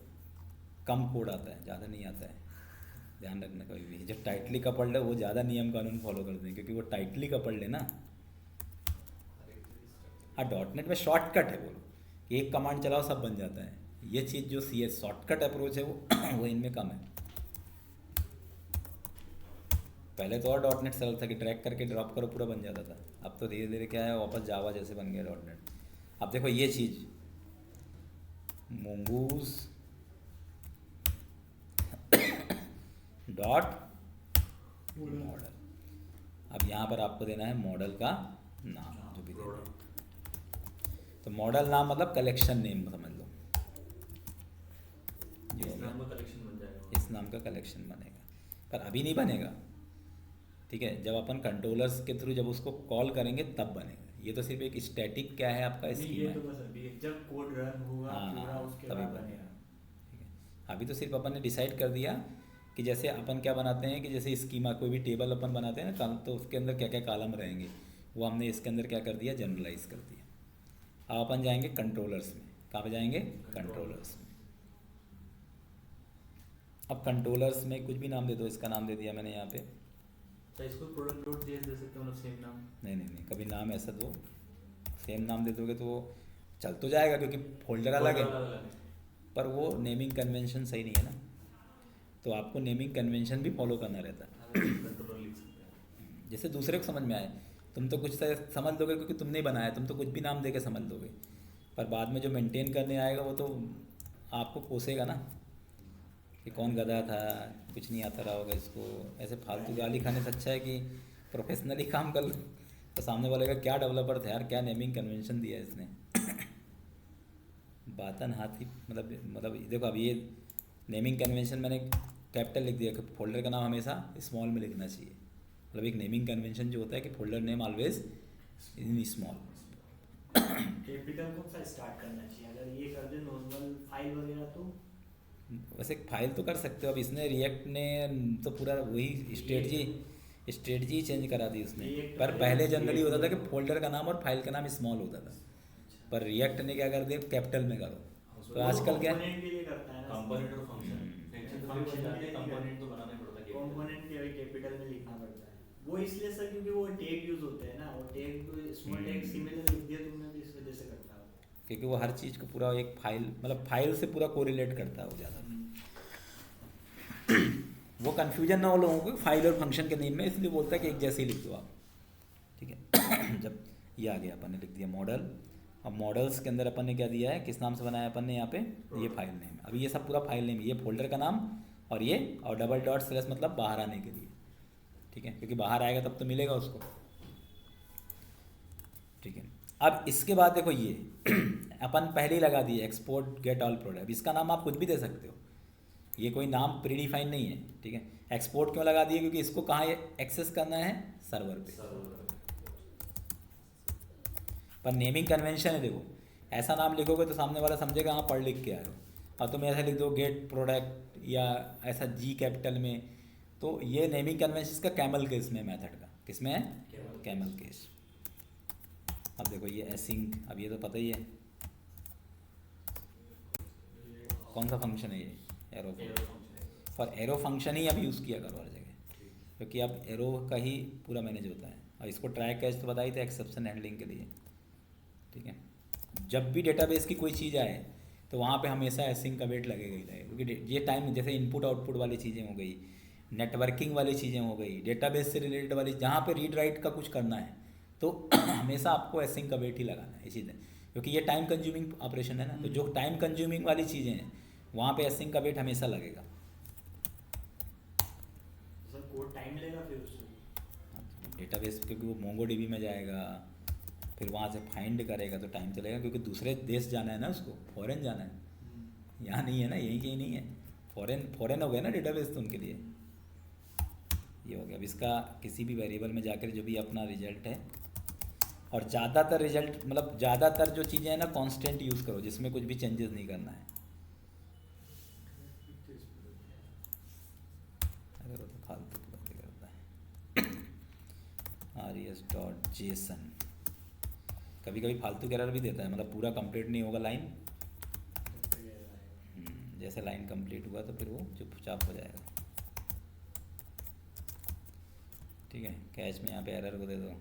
कम कोड आता है, ज़्यादा नहीं आता है, ध्यान रखना कभी भी। जब टाइटली कपल्ड है वो ज़्यादा नियम कानून फॉलो करते हैं क्योंकि वो टाइटली कपल्ड है ना। हाँ डॉटनेट में शॉर्टकट है, बोलो एक कमांड चलाओ सब बन जाता है। ये चीज़ जो सी एस शॉर्टकट अप्रोच है वो इनमें कम है। पहले तो और डॉटनेट सरल था कि ड्रैग करके ड्रॉप करो पूरा बन जाता था, अब तो धीरे धीरे क्या है वापस जावा जैसे बन गया डॉटनेट। अब देखो ये चीज़ मोंगूज डॉट मॉडल, अब यहाँ पर आपको देना है मॉडल का नाम जो भी देना है। तो मॉडल नाम मतलब कलेक्शन नेम समझ लो, इस नाम का कलेक्शन बन जाएगा। इस नाम का कलेक्शन बनेगा, पर अभी नहीं बनेगा, ठीक है। जब अपन कंट्रोलर्स के थ्रू जब उसको कॉल करेंगे तब बनेगा। ये तो सिर्फ एक स्टैटिक क्या है आपका स्कीमा ये तो है। बस अभी जब कोड रन होगा पूरा हाँ उसके तभी बाद बनेगा, बनेगा। ठीक है। अभी तो सिर्फ अपन ने डिसाइड कर दिया कि जैसे अपन क्या बनाते हैं कि जैसे स्कीमा कोई भी टेबल अपन बनाते हैं ना, तो उसके अंदर क्या क्या कॉलम रहेंगे वो हमने इसके अंदर क्या कर दिया, जनरलाइज कर दिया। अब अपन जाएंगे कंट्रोलर्स में, कहाँ पे जाएंगे, कंट्रोलर्स में। अब कंट्रोलर्स में कुछ भी नाम दे दो, इसका नाम दे दिया मैंने यहाँ पे। तो इसको प्रोडक्ट डॉट जेएस दे सकते हो, मतलब सेम नाम। नहीं, कभी नाम ऐसा दो, सेम नाम दे दोगे तो वो चल तो जाएगा क्योंकि फोल्डर अलग है, पर वो नेमिंग कन्वेंशन सही नहीं है ना, तो आपको नेमिंग कन्वेंशन भी फॉलो करना रहता है। कंट्रोलर लिख सकते हैं जैसे दूसरे को समझ में आए, तुम तो कुछ समझ लोगे क्योंकि तुमने ही बनाया, तुम तो कुछ भी नाम दे के समझ लोगे, पर बाद में जो मेंटेन करने आएगा वो तो आपको कोसेगा ना कि कौन गधा था, कुछ नहीं आता रहा होगा इसको। ऐसे फालतू गाली खाने से अच्छा है कि प्रोफेशनली काम कर लो, तो सामने वाले का क्या डेवलपर था यार, क्या नेमिंग कन्वेंशन दिया इसने बातन हाथी मतलब देखो अब ये नेमिंग कन्वेंशन मैंने कैपिटल लिख दिया कि फोल्डर का नाम हमेशा स्मॉल में लिखना चाहिए। मतलब एक नेमिंग कन्वेंशन जो होता है कि folder name always in small. Capital कौन सा स्टार्ट करना चाहिए, अगर ये कर दे नॉर्मल फाइल वगैरह तो वैसे फाइल तो कर सकते हो, अब इसने रिएक्ट ने तो पूरा वही स्ट्रेटजी चेंज करा दी उसने। पर पहले जनरली होता था कि फोल्डर का नाम और फाइल का नाम स्मॉल होता था, पर रिएक्ट ने क्या कर दिया कैपिटल में करो। तो आजकल क्या कंपोनेंट के लिए करता है ना, कंपोनेंट और कंपोनेंट तो बनाना ही पड़ता है। कंपोनेंट के भी कैपिटल में लिखना पड़ता है। वो इसलिए सर क्योंकि वो टैग यूज होते हैं ना, वो टैग स्मॉल टैग सिमिलर लिख दिया तुमने भी, इस वजह से करता है क्योंकि वो हर चीज़ को पूरा एक फाइल मतलब फाइल से पूरा कोरिलेट करता है वो ज़्यादा। वो कन्फ्यूजन ना हो लोगों को फाइल और फंक्शन के नेम में, इसलिए बोलता है कि एक जैसे ही लिख दो आप, ठीक है। जब ये आ गया अपन ने लिख दिया मॉडल। अब मॉडल्स के अंदर अपन ने क्या दिया है, किस नाम से बनाया अपन ने यहाँ पे, ये फाइल नेम। अभी ये सब पूरा फाइल नेम, ये फोल्डर का नाम और ये और डबल डॉट स्लैश मतलब बाहर आने के लिए, ठीक है, क्योंकि बाहर आएगा तब तो मिलेगा उसको, ठीक है। अब इसके बाद देखो ये अपन पहले ही लगा दिए एक्सपोर्ट गेट ऑल प्रोडक्ट, इसका नाम आप कुछ भी दे सकते हो, ये कोई नाम प्रीडिफाइन नहीं है, ठीक है। एक्सपोर्ट क्यों लगा दिए, क्योंकि इसको कहाँ एक्सेस करना है, सर्वर पे। पर नेमिंग कन्वेंशन है, देखो ऐसा नाम लिखोगे तो सामने वाला समझेगा हाँ पढ़ लिख के आए हो, और तुम ऐसा लिख दो गेट प्रोडक्ट या ऐसा जी कैपिटल में, तो ये नेमिंग कन्वेंशन का कैमल केस में मेथड का, किसमें है, कैमल केस। अब देखो ये एसिंक, अब ये तो पता ही है कौन सा फंक्शन है, ये एरो फंक्शन, और एरो फंक्शन ही अब यूज़ किया करो हर जगह, क्योंकि अब एरो का ही पूरा मैनेज होता है। और इसको ट्राई कैच तो बताई थे एक्सेप्शन हैंडलिंग के लिए, ठीक है। जब भी डेटाबेस की कोई चीज़ आए तो वहाँ पे हमेशा एसिंक का वेट लगेगा ही लगेगा, क्योंकि ये टाइम जैसे इनपुट आउटपुट वाली चीज़ें हो गई, नेटवर्किंग वाली चीज़ें हो गई, डेटाबेस से रिलेटेड वाली, जहाँ पे रीड राइट का कुछ करना है तो हमेशा आपको एसिंक का वेट ही लगाना है इसी दिन, क्योंकि ये टाइम कंज्यूमिंग ऑपरेशन है ना, तो जो टाइम कंज्यूमिंग वाली चीज़ें हैं वहाँ पे एसिंक का वेट हमेशा लगेगा। सर कोड टाइम लेगा फिर उससे, डेटाबेस क्योंकि वो मोंगोडीबी में जाएगा, फिर वहाँ से फाइंड करेगा तो टाइम चलेगा, क्योंकि दूसरे देश जाना है ना उसको, फॉरेन जाना है, यहाँ नहीं है ना, यहीं कहीं नहीं है, फॉरेन हो गया ना डेटाबेस तो उनके लिए। ये हो गया। अब इसका किसी भी वेरिएबल में जाकर जो भी अपना रिजल्ट है, और ज़्यादातर रिजल्ट मतलब ज़्यादातर जो चीज़ें हैं ना कांस्टेंट यूज़ करो, जिसमें कुछ भी चेंजेस नहीं करना है। अरे वो तो फालतू की बातें करता है। res.json कभी कभी फालतू का एरर भी देता है, मतलब पूरा कंप्लीट नहीं होगा लाइन, जैसे लाइन कंप्लीट हुआ तो फिर वो चुपचाप हो जाएगा, ठीक है। कैच में यहाँ पे एरर को दे दो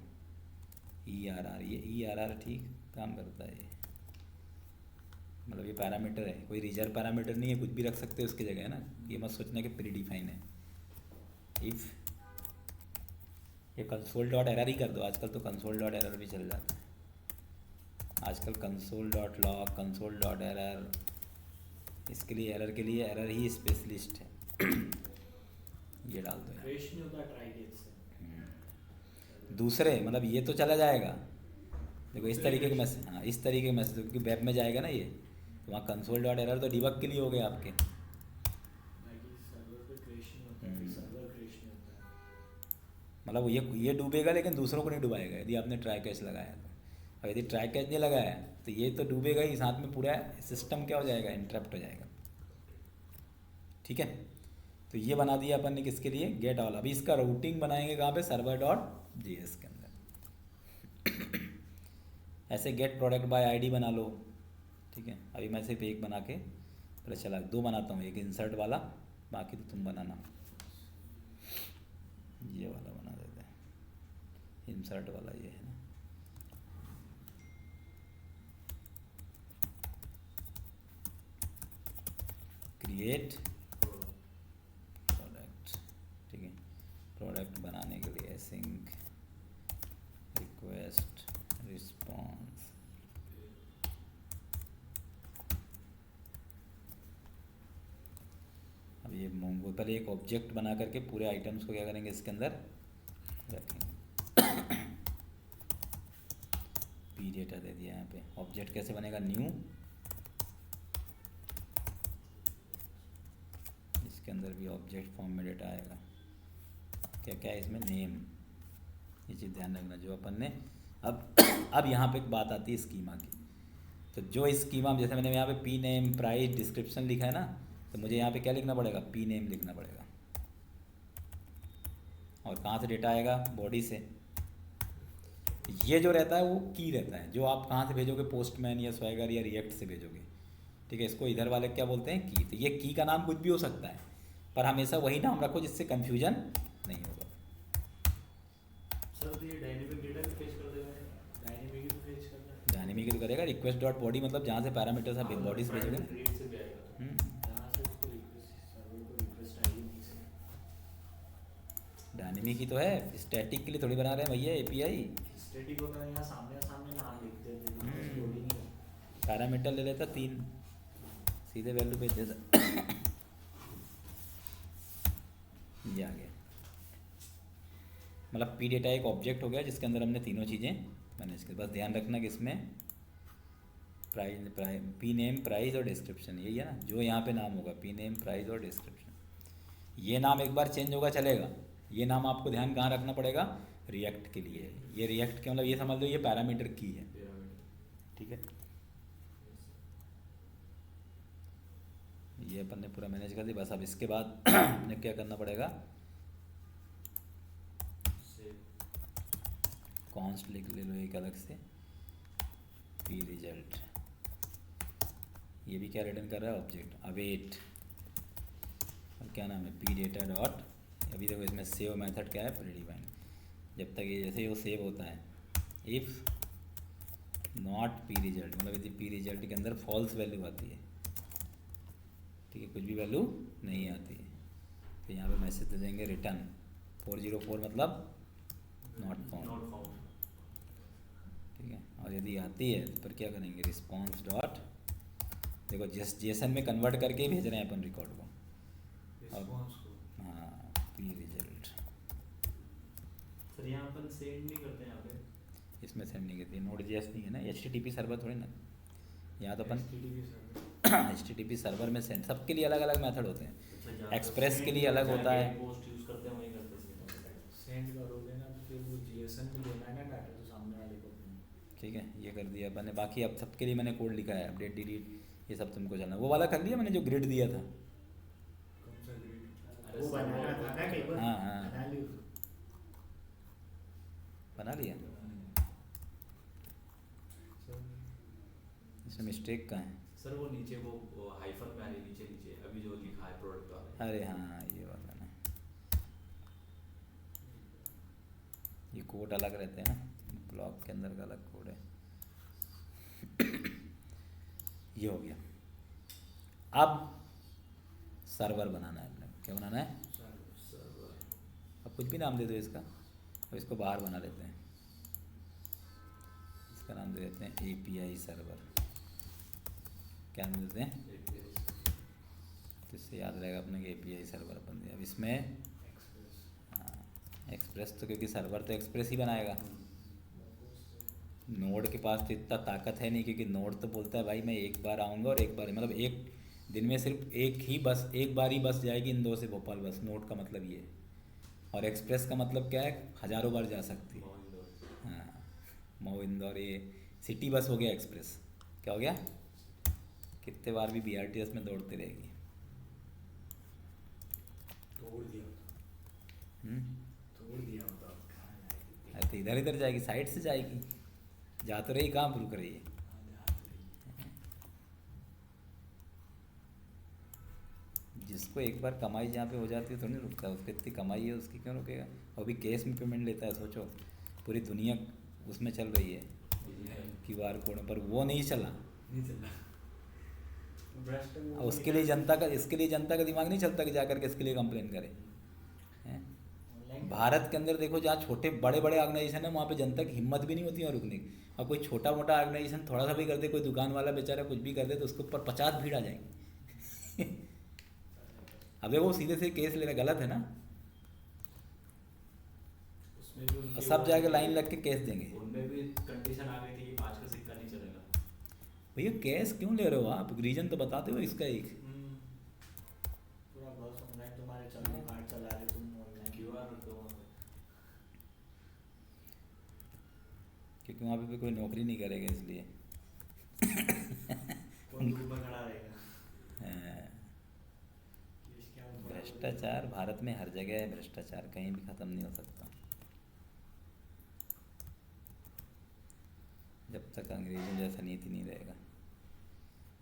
ERR, ये ERR ठीक काम करता है, ये मतलब ये पैरामीटर है, कोई रिजर्व पैरामीटर नहीं है, कुछ भी रख सकते हो उसकी जगह, है ना, ये मत सोचना कि प्री डिफाइन है। इफ़ ये कंसोल डॉट एरर ही कर दो, आजकल तो कंसोल डॉट एरर भी चल जाता है, आजकल console dot log, console dot error, इसके लिए एरर के लिए एरर ही स्पेशलिस्ट है। ये डाल दो यार। क्रैश नहीं होता ट्राई केस से, दूसरे मतलब ये तो चला जाएगा, देखो इस तरीके के मैसेज, हाँ इस तरीके के मैसेज, क्योंकि वेब में जाएगा ना ये, तो वहाँ कंसोल डॉट एरर तो डिबग के लिए हो गए आपके, बाकी सर्वर पे क्रैश नहीं होता, फिर सर्वर क्रैश नहीं होता है। मतलब ये डूबेगा लेकिन दूसरों को नहीं डुबाएगा यदि आपने ट्राई कैच लगाया तो, और यदि ट्राई कैच नहीं लगाया तो ये तो डूबेगा ही, साथ में पूरा सिस्टम क्या हो जाएगा, इंटरप्ट हो जाएगा, ठीक है। तो ये बना दिया अपन ने किसके लिए, गेट ऑल। अभी इसका रूटिंग बनाएंगे कहाँ पे, server.js के अंदर। ऐसे गेट प्रोडक्ट बाय आईडी बना लो, ठीक है। अभी मैं सिर्फ एक बना के पहले चला, दो बनाता हूँ, एक इंसर्ट वाला, बाकी तो तुम बनाना, ये वाला बना देते हैं, इंसर्ट वाला ये है ना, क्रिएट प्रोडक्ट, ठीक है। प्रोडक्ट बनाने के लिए सिंक रिक्वेस्ट रिस्पॉन्स, अब ये मोंगो पहले एक ऑब्जेक्ट बना करके पूरे आइटम्स को क्या करेंगे इसके अंदर रखेंगे। पी डेटा दे दिया यहाँ पे, ऑब्जेक्ट कैसे बनेगा, न्यू, इसके अंदर भी ऑब्जेक्ट फॉर्म में डेटा आएगा, क्या क्या है इसमें, नेम, ये चीज़ ध्यान रखना जो अपन ने। अब यहाँ पे एक बात आती है स्कीमा की, तो जो स्कीमा जैसे मैंने यहाँ पे पी नेम प्राइस डिस्क्रिप्शन लिखा है ना, तो मुझे यहाँ पे क्या लिखना पड़ेगा, पी नेम लिखना पड़ेगा, और कहाँ से डेटा आएगा, बॉडी से। ये जो रहता है वो की रहता है, जो आप कहाँ से भेजोगे, पोस्टमैन या स्वैगर या रिएक्ट से भेजोगे, ठीक है। इसको इधर वाले क्या बोलते हैं, की। तो ये की का नाम कुछ भी हो सकता है, पर हमेशा वही नाम रखो जिससे कन्फ्यूजन नहीं होगा। सर ये डायनेमिक डेटा भी फेच कर देगा, डायनेमिक ही तो फेच करता है, डायनेमिक तो करेगा, रिक्वेस्ट डॉट बॉडी मतलब जहाँ से पैरामीटर सब बॉडी से भेजोगे ना, रीड से भी आएगा। जहाँ से उसको रिक्वेस्ट, सर्वर को रिक्वेस्ट आईडी नहीं से, डायनेमिक ही तो है, स्टैटिक के लिए थोड़ी बना रहे हैं भैया एपीआई। स्टैटिक होता है, यहाँ सामने सामने नाम लिखते हैं, लेकिन लोडिंग नहीं होता। पैरामीटर ले लेता 3, सीधे वैल्यू भेज देता। ये आ गया, मतलब पी डेटा एक ऑब्जेक्ट हो गया जिसके अंदर हमने तीनों चीज़ें मैनेज की। बस ध्यान रखना कि इसमें पी नेम प्राइस और डिस्क्रिप्शन, यही है ना जो यहाँ पे नाम होगा, पी नेम प्राइस और डिस्क्रिप्शन। ये नाम एक बार चेंज होगा चलेगा, ये नाम आपको ध्यान कहाँ रखना पड़ेगा, रिएक्ट के लिए। ये रिएक्ट के मतलब ये समझ लो ये पैरामीटर की है, ठीक है। ये अपन ने पूरा मैनेज कर दिया। बस अब इसके बाद अपने क्या करना पड़ेगा, कॉन्स्ट लिख ले लो एक अलग से, पी रिजल्ट। ये भी क्या रिटर्न कर रहा है, ऑब्जेक्ट अवेट, और क्या नाम है, पी डेटा डॉट। अभी देखो इसमें सेव मेथड क्या है, प्रीडिफाइन। जब तक ये जैसे ही वो सेव होता है, इफ़ नॉट पी रिजल्ट, मतलब यदि पी रिजल्ट के अंदर फॉल्स वैल्यू आती है, ठीक है, कुछ भी वैल्यू नहीं आती है, तो यहाँ पे मैसेज दे देंगे रिटर्न 404 मतलब नॉट फाउंड, ठीक है। और यदि आती है तो फिर क्या करेंगे, रिस्पॉन्स डॉट, देखो जिस जेसन में कन्वर्ट करके ही भेज रहे हैं अपन रिकॉर्ड को। अब हाँ, पी रिजल्ट सर यहाँ अपन सेंड नहीं करते यहाँ पे, इसमें सेंड नहीं करती, नोड जेएस नहीं है ना, HTTP सर्वर थोड़ी ना, यहाँ तो अपन HTTP सर्वर में सेंड, सबके लिए अलग अलग मेथड होते हैं, एक्सप्रेस के लिए अलग होता है। पोस्ट यूज करते हैं वही करते हैं, सेंड करोगे ना तो फिर वो जीएसएन में देना है ना डाटा, तो सामने वाले को। ठीक है, ये कर दिया अपन ने। बाकी अब सबके लिए मैंने कोड लिखा है, अपडेट डिलीट ये सब तुमको चलना। वो वाला कर लिया मैंने जो ग्रिड दिया था, कौन सा ग्रिड, वो बनाना था ना केवल। हाँ हाँ बना लियो। बना लिया। इसमें मिस्टेक कहाँ है, सर वो नीचे वो हाइफन में आ रही नीचे नीचे अभी जो लिखा है प्रोडक्ट वाला। अरे हाँ ये वाला ना, ये कोड अलग रहते हैं ना, ब्लॉक के अंदर का अलग कोड है। ये हो गया। अब सर्वर बनाना है अपने, क्या बनाना है, अब कुछ भी नाम दे दो इसका, अब इसको बाहर बना लेते हैं, इसका नाम दे देते हैं API सर्वर। क्या नाम देते हैं, तो इससे याद रहेगा अपने कि API सर्वर अपन दिया। अब इसमें हाँ एक्सप्रेस, तो क्योंकि सर्वर तो एक्सप्रेस ही बनाएगा, नोड के पास तो इतना ताकत है नहीं, क्योंकि नोड तो बोलता है भाई मैं एक बार आऊँगा और एक बार, मतलब एक दिन में सिर्फ एक बार ही बस जाएगी इंदौर से भोपाल बस, नोड का मतलब ये है। और एक्सप्रेस का मतलब क्या है, हज़ारों बार जा सकती है। हाँ मऊ इंदौर, ये सिटी बस हो गया एक्सप्रेस, क्या हो गया, कितने बार भी BRTS में दौड़ती रहेगी। तोड़ दिया होता, कहाँ जाएगी? अरे तो इधर इधर जाएगी, साइड से जाएगी, जा तो रही, कहाँ रुक रही है। जिसको एक बार कमाई जहाँ पे हो जाती है तो नहीं रुकता, उसको इतनी कमाई है उसकी क्यों रुकेगा। और भी कैश में पेमेंट लेता है, सोचो पूरी दुनिया उसमें चल रही है QR कोड पर, वो नहीं चला। और उसके लिए जनता का, इसके लिए जनता का दिमाग नहीं चलता कि जाकर के इसके लिए कंप्लेन करे हैं। भारत के अंदर देखो जहाँ छोटे बड़े बड़े ऑर्गेनाइजेशन है, वहाँ पे जनता की हिम्मत भी नहीं होती है रुकने की। और कोई छोटा मोटा ऑर्गेनाइजेशन थोड़ा सा भी कर दे, कोई दुकान वाला बेचारा कुछ भी कर दे, तो उसके ऊपर 50 भीड़ आ जाएंगे। अब देखो सीधे से केस लेना गलत है ना, और सब जाके लाइन लग के केस देंगे। उनमें भी कंडीशन आ गई थी कि 5 का सिक्का नहीं चलेगा। भैया केस क्यों ले रहे हो आप, रीजन तो बताते हो इसका एक। पूरा बस ऑनलाइन तुम्हारे चल रहे, कार्ड चला रहे तुम ऑनलाइन, QR रख दो वहाँ पे, क्योंकि वहाँ पे कोई नौकरी नहीं करेगा इसलिए। कौन ग्रुप में खड़ा रहेगा। भ्रष्टाचार भारत में हर जगह है, भ्रष्टाचार कहीं भी ख़त्म नहीं हो सकता जब तक अंग्रेजों जैसा नीति नहीं रहेगा।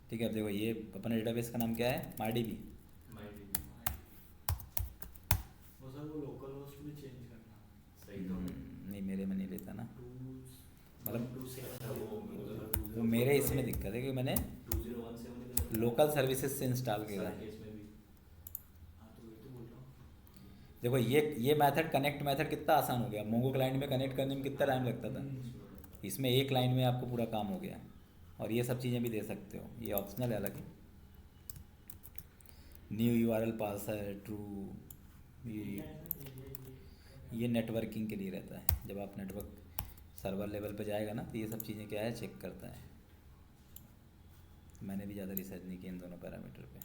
ठीक है, अब देखो ये अपने डेटाबेस का नाम क्या है, MyDB। वो सर वो लोकल होस्ट भी चेंज करना सही तो नहीं मेरे में नहीं लेता ना, मतलब वो मेरे इसमें दिक्कत है कि मैंने 2017 लोकल सर्विसेज से इंस्टॉल किया है। केस में भी हाँ तो वही तो बोल रहा हूँ। देखो ये मेथड, कनेक्ट मेथड कितना आसान हो गया। मोंगो क्लाइंट में कनेक्ट करने में कितना टाइम लगता था, इसमें एक लाइन में आपको पूरा काम हो गया। और ये सब चीज़ें भी दे सकते हो, ये ऑप्शनल है हालांकि। न्यू URL पार्सर ट्रू, ये नेटवर्किंग के लिए रहता है। जब आप नेटवर्क सर्वर लेवल पे जाएगा ना, तो ये सब चीज़ें क्या है चेक करता है। मैंने भी ज़्यादा रिसर्च नहीं किया इन दोनों पैरामीटर पे।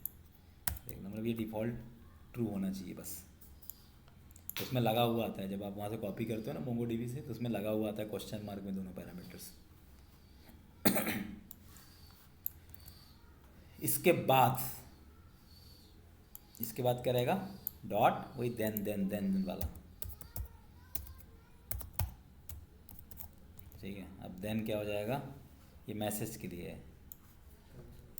देखना मतलब ये डिफ़ॉल्ट ट्रू होना चाहिए बस। उसमें लगा हुआ आता है जब आप वहाँ से कॉपी करते हो ना मोंगो डीबी से, तो उसमें लगा हुआ आता है क्वेश्चन मार्क में दोनों पैरामीटर्स। इसके बाद क्या रहेगा, डॉट, वही देन वाला, ठीक है। अब देन क्या हो जाएगा, ये मैसेज के लिए है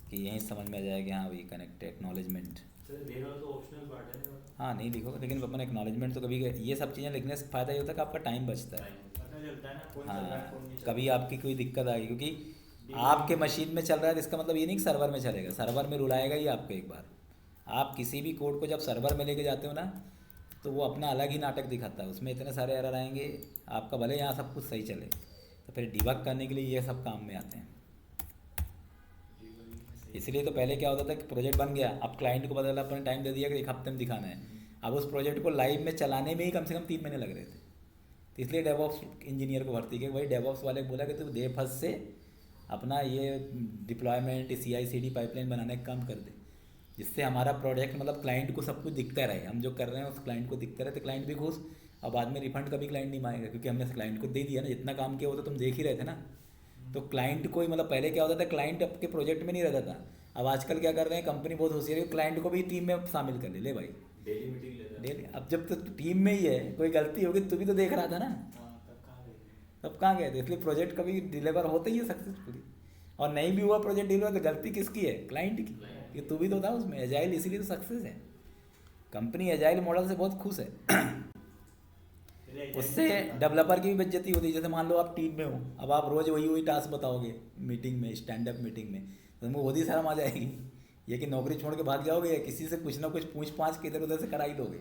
कि यहीं समझ में आ जाएगा कि हाँ वही कनेक्ट एक्नॉलेजमेंट। सर देना तो ऑप्शनल पार्ट है ना। हाँ नहीं लिखोगे, लेकिन अपन एक्नॉलेजमेंट तो कभी, ये सब चीज़ें लिखने से फ़ायदा ये होता है कि आपका टाइम बचता है। पता चलता है ना कौन चल रहा है कौन हाँ, नहीं चल कभी रहा। आपकी कोई दिक्कत आएगी, क्योंकि आपके मशीन में चल रहा है तो इसका मतलब ये नहीं कि सर्वर में चलेगा, सर्वर में रुलाएगा ही आपको एक बार। आप किसी भी कोड को जब सर्वर में लेके जाते हो ना, तो वो अपना अलग ही नाटक दिखाता है, उसमें इतने सारे एरर आएंगे, आपका भले यहाँ सब कुछ सही चले, तो फिर डिबग करने के लिए ये सब काम में आते हैं। इसलिए तो पहले क्या होता था कि प्रोजेक्ट बन गया, अब क्लाइंट को पता चला, अपन टाइम दे दिया कि एक हफ्ते में दिखाना है, अब उस प्रोजेक्ट को लाइव में चलाने में ही कम से कम 3 महीने लग रहे थे। तो इसलिए डेवऑप्स इंजीनियर को भर्ती किया, वही डेवऑप्स वाले को बोला कि तू दे फर्स्ट से अपना ये डिप्लॉयमेंट CI/CD पाइपलाइन बनाने का काम कर दे, जिससे हमारा प्रोजेक्ट मतलब क्लाइंट को सब कुछ दिखता रहे, हम जो कर रहे हैं उस क्लाइंट को दिखता रहे, तो क्लाइंट भी खुश, और बाद में रिफंड कभी क्लाइंट नहीं मांगेगा, क्योंकि हमने क्लाइंट को दे दिया ना, जितना काम किया वो तो तुम देख ही रहे थे ना। तो क्लाइंट को ही मतलब पहले क्या होता था, क्लाइंट आपके प्रोजेक्ट में नहीं रहता था, अब आजकल क्या कर रहे हैं, कंपनी बहुत होशियार है, क्लाइंट को भी टीम में शामिल कर ले भाई, डेली मीटिंग लेता है। डेली। अब जब तो टीम में ही है, कोई गलती होगी तू भी तो देख रहा था ना, हाँ, तब कहाँ गए थे? तब कहाँ गए थे। इसलिए प्रोजेक्ट कभी डिलीवर होता ही है सक्सेसफुली, और नहीं भी हुआ प्रोजेक्ट डिलीवर तो गलती किसकी है, क्लाइंट की, ये तू भी तो था उसमें। एजाइल इसीलिए तो सक्सेस है, कंपनी एजाइल मॉडल से बहुत खुश है। पहले उससे डेवलपर की भी बेइज्जती होती है। जैसे मान लो आप टीम में हो, अब आप रोज़ वही टास्क बताओगे मीटिंग में, स्टैंड अप मीटिंग में, तो तुमको बहुत ही शर्म आ जाएगी। ये कि नौकरी छोड़ के भाग जाओगे, या किसी से कुछ ना कुछ पूछ पाछ के इधर उधर से करा ही दोगे।